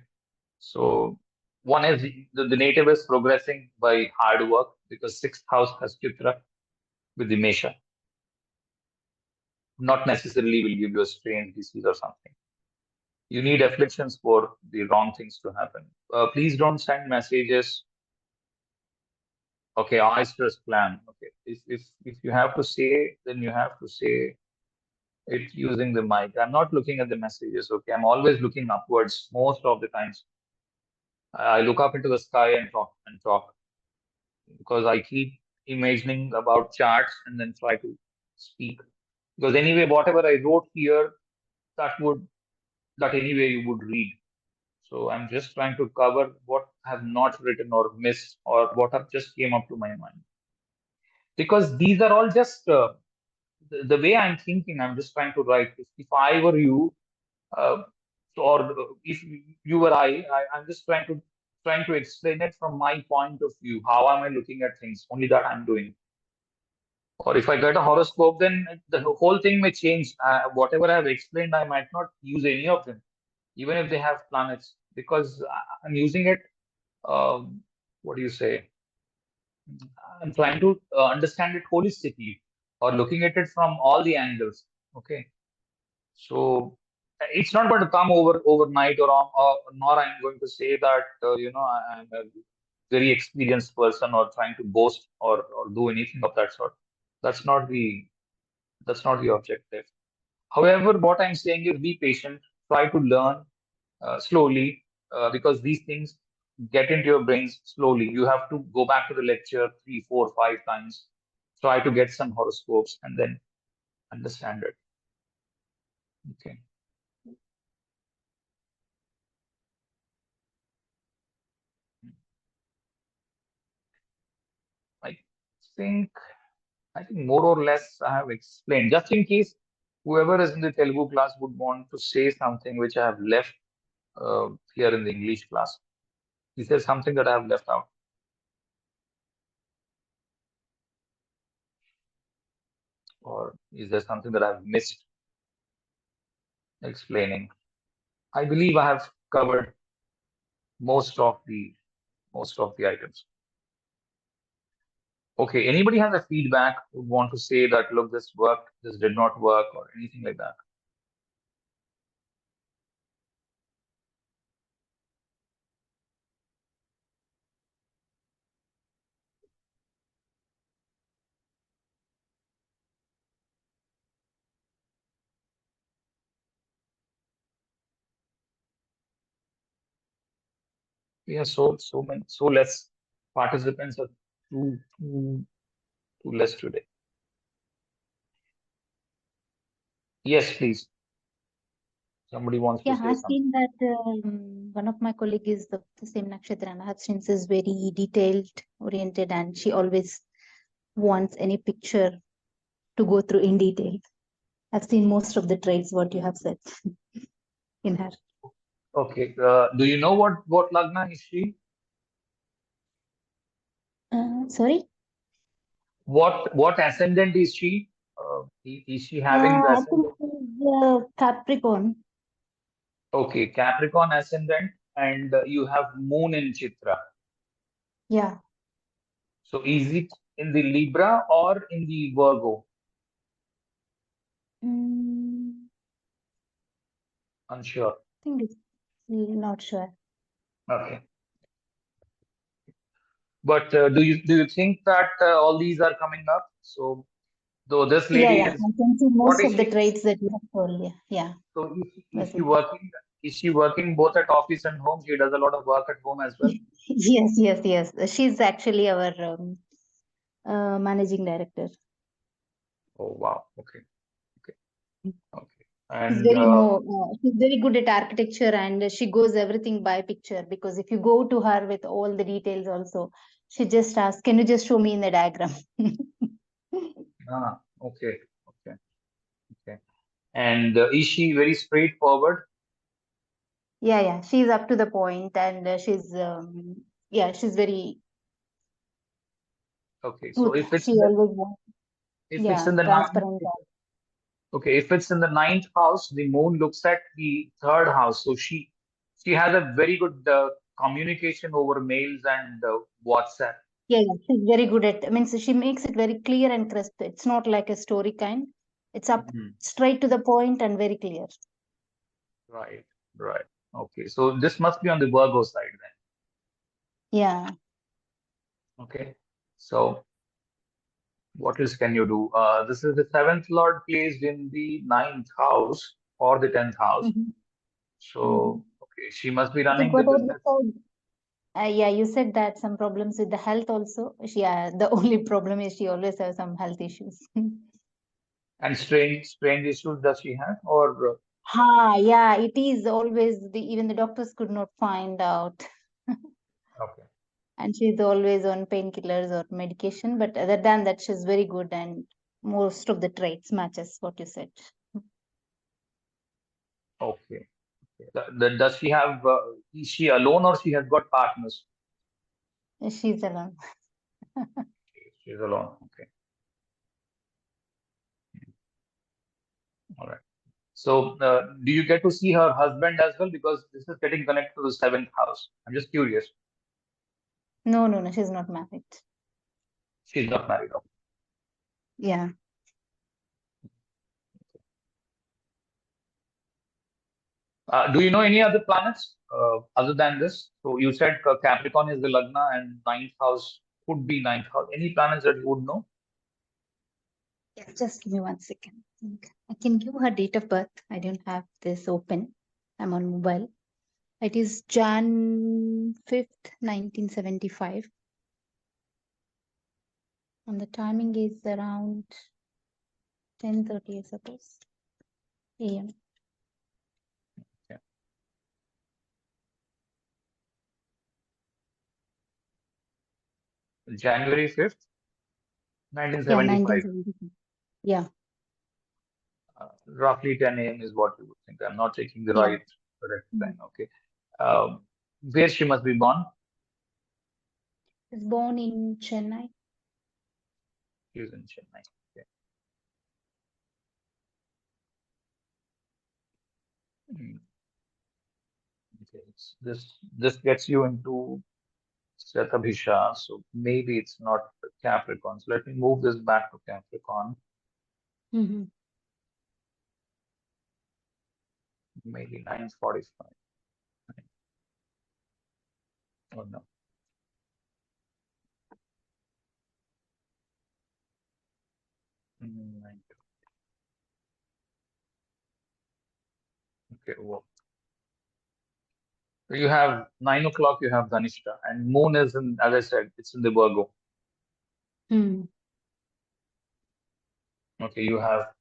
So one is the native is progressing by hard work, because sixth house has Chitra with the Mesha. Not necessarily will give you a strange disease or something. You need afflictions for the wrong things to happen. Please don't send messages. Okay, oysters plan. Okay, if you have to say, then you have to say it using the mic. I'm not looking at the messages. Okay, I'm always looking upwards most of the times. I look up into the sky and talk, because I keep imagining about charts and then try to speak. Because anyway, whatever I wrote here, that would that anyway you would read. So I'm just trying to cover what I have not written or missed, or what have just came up to my mind. Because these are all just the way I'm thinking. I'm just trying to write. If I were you, uh, or if you were I'm just trying to explain it from my point of view. How am I looking at things? Only that I'm doing. Or if I get a horoscope, then the whole thing may change. Whatever I've explained, I might not use any of them, even if they have planets, because I'm using it. What do you say? I'm trying to understand it holistically, or looking at it from all the angles. Okay, so it's not going to come overnight, or nor I'm going to say that I'm a very experienced person, or trying to boast or do anything of that sort. That's not the that's not the objective. However, what I'm saying is be patient, try to learn slowly, because these things get into your brains slowly. You have to go back to the lecture 3, 4, 5 times, try to get some horoscopes, and then understand it. Okay. I think I think more or less I have explained. Just in case whoever is in the Telugu class would want to say something which I have left here in the English class. Is there something that I have left out? Or is there something that I've missed explaining? I believe I have covered most of the items. Okay, anybody has a feedback would want to say that, look, this worked, this did not work, or anything like that? Yeah, so less participants are too less today. Yes, please. Somebody wants to Yeah, say I've something. seen that one of my colleagues is the same nakshatra, and her since is very detailed oriented, and she always wants any picture to go through in detail. I've seen most of the traits what you have said in her. Okay. Do you know what lagna is she? Sorry? What ascendant is she? Is she having the I think ascendant? she's Capricorn. Okay, Capricorn ascendant, and you have moon in Chitra. Yeah. So is it in the Libra or in the Virgo? Mm, Unsure. I think it's not sure. Okay. But do you think that all these are coming up? So though this Yeah, lady yeah. is, I can see what most is of the she? traits that you have told. Yeah, yeah. So is Was she it? working? Is she working both at office and home? She does a lot of work at home as well. Yes, yes, yes. She's actually our managing director. Oh wow. Okay. Okay. Okay. She's And very she's very good at architecture, and she goes everything by picture, because if you go to her with all the details also, she just asks, can you just show me in the diagram? okay. Okay. Okay. And is she very straightforward? Yeah, yeah. She's up to the point, and she's yeah, she's very Okay. So truth. She always wants, if it's yeah, in the ninth, transparent. okay, if it's in the ninth house, the moon looks at the third house. So she has a very good communication over mails and WhatsApp. Yeah, yeah. She's very good at. I mean, so she makes it very clear and crisp. It's not like a story kind. It's up Mhm. straight to the point and very clear. Right. Right. Okay. So this must be on the Virgo side then. Yeah. Okay. So what else can you do? This is the seventh lord placed in the ninth house or the 10th house. Mhm. Mhm. So, okay, she must be I think running the whatever you business. said, yeah, you said that some problems with the health also. She, the only problem is she always has some health issues. And strange issues does she have? Or Yeah, it is always even the doctors could not find out. okay, And she's always on painkillers or medication. But other than that, she's very good, and most of the traits matches what you said. okay. Does she have? Is she alone or she has got partners? She's alone. She's alone. Okay, all right. So, do you get to see her husband as well? Because this is getting connected to the seventh house. I'm just curious. No, no, no, she's not married. She's not married. Okay. Yeah. Do you know any other planets other than this? So you said Capricorn is the Lagna and ninth house could be ninth house. Any planets that you would know? Yeah, just give me 1 second. I think. I can give her date of birth. I don't have this open. I'm on mobile. It is Jan 5th, 1975. And the timing is around 10:30, I suppose, AM. January 5th, Yeah, 1975. 1975. Yeah, Roughly 10 a.m. is what you would think. I'm not taking the yeah. correct Mm. time. Okay. Where she must be born? She was born in Chennai. She was in Chennai. Okay. Mm. Okay. This gets you into Satabhisha, so maybe it's not Capricorn. So let me move this back to Capricorn. Mm-hmm. Maybe 9:45. Oh no. Mm, 9. Okay. Well, so you have 9 o'clock. You have Dhanishta, and Moon is in. As I said, it's in the Virgo. Mm. Okay. You have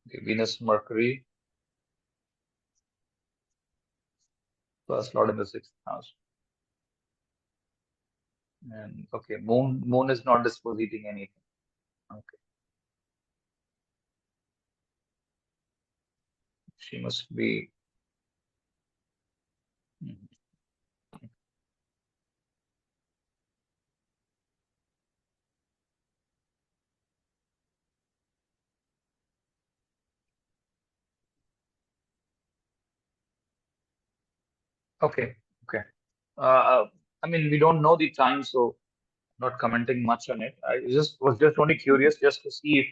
Venus, Mercury, first Lord in the sixth house. And okay, Moon is not dispositing anything. Okay, she must be. Mhm. Okay, okay. I mean, we don't know the time, so not commenting much on it. I was just only curious just to see if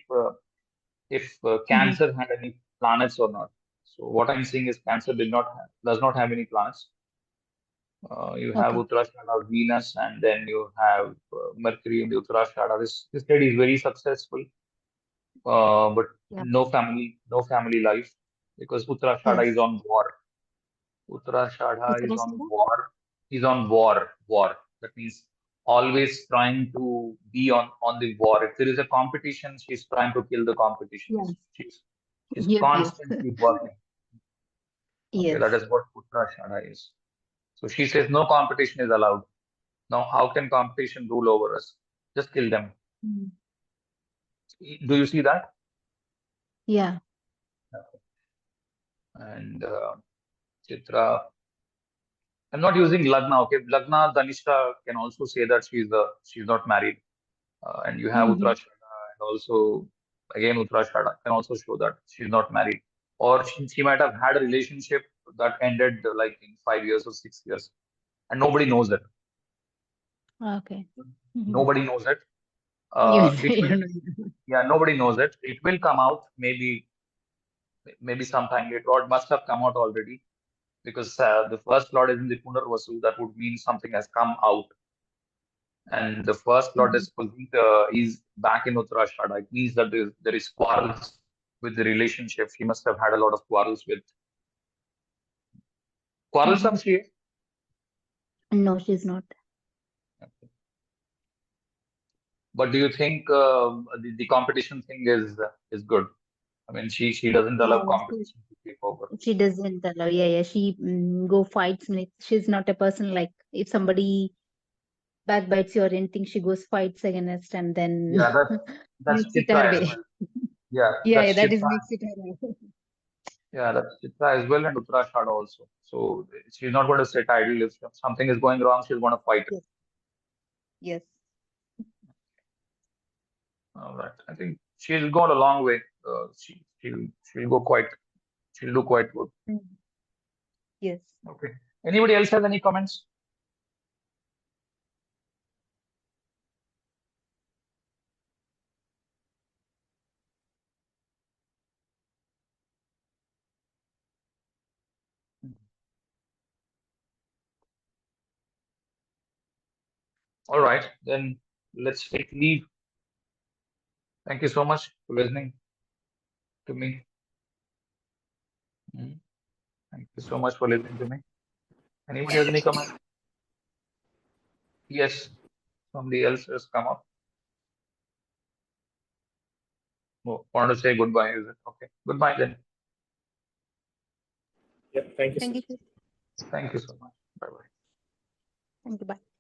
Mm-hmm. Cancer had any planets or not. So what I'm seeing is Cancer does not have any planets. You have Okay. Uttarashada, Venus, and then you have Mercury in the Uttarashada. This lady is very successful, but Yeah. no family life because Uttarashada is Yes. on war. Uttarashada is on Uttarashanda? war. Is on war. That means always trying to be on the war. If there is a competition, she's trying to kill the competition. Yeah. She's Yep, yes. constantly working. Okay, that Yes. is what Uttarashada is. So she says no competition is allowed. Now, how can competition rule over us? Just kill them. Mm. Do you see that? Yeah. And Chitra, I'm not using Lagna. Okay, Lagna Danishta can also say that she's not married. And you have Mm-hmm. Uttarashada, and also again Uttarashada can also show that she's not married, or she might have had a relationship that ended like in 5 years or 6 years, and nobody knows it. Okay. Mm-hmm. Nobody knows it. You, It you will, know. yeah, nobody knows it. It will come out maybe sometime later, or it must have come out already because the first lord is in the Punarvasu. That would mean something has come out. And the first Lord Mhm. is back in Uttarashada. It means that there is quarrels with the relationship. She must have had a lot of quarrels with Mhm. quarrelsome she is. No, she's not. But do you think the competition thing is good? I mean, she doesn't Yeah, allow competition to take over. she doesn't allow. Yeah, yeah. She go fights. She's not a person like if somebody backbites you or anything, she goes fights against and then Yeah, that's makes it her Chitra as way. well. Yeah, Yeah, yeah, that's that is Chitra. makes it her way. Yeah, that's Chitra as well and Uttarashada also. So she's not going to sit idle. If something is going wrong, she's going to fight it. Yes, yes. All right. I think she's gone a long way. She'll go quite. She'll do quite good. Mm. Yes. Okay. Anybody else have any comments? All right. Then let's take leave. Thank you so much for listening. to me. Thank you so much for listening to me. Anybody has any comment? Yes, somebody else has come up. Oh, want to say goodbye, is it? Okay. Goodbye then. Yeah, thank you, Thank sir. you. Thank you so much. Bye-bye. Thank you. Bye.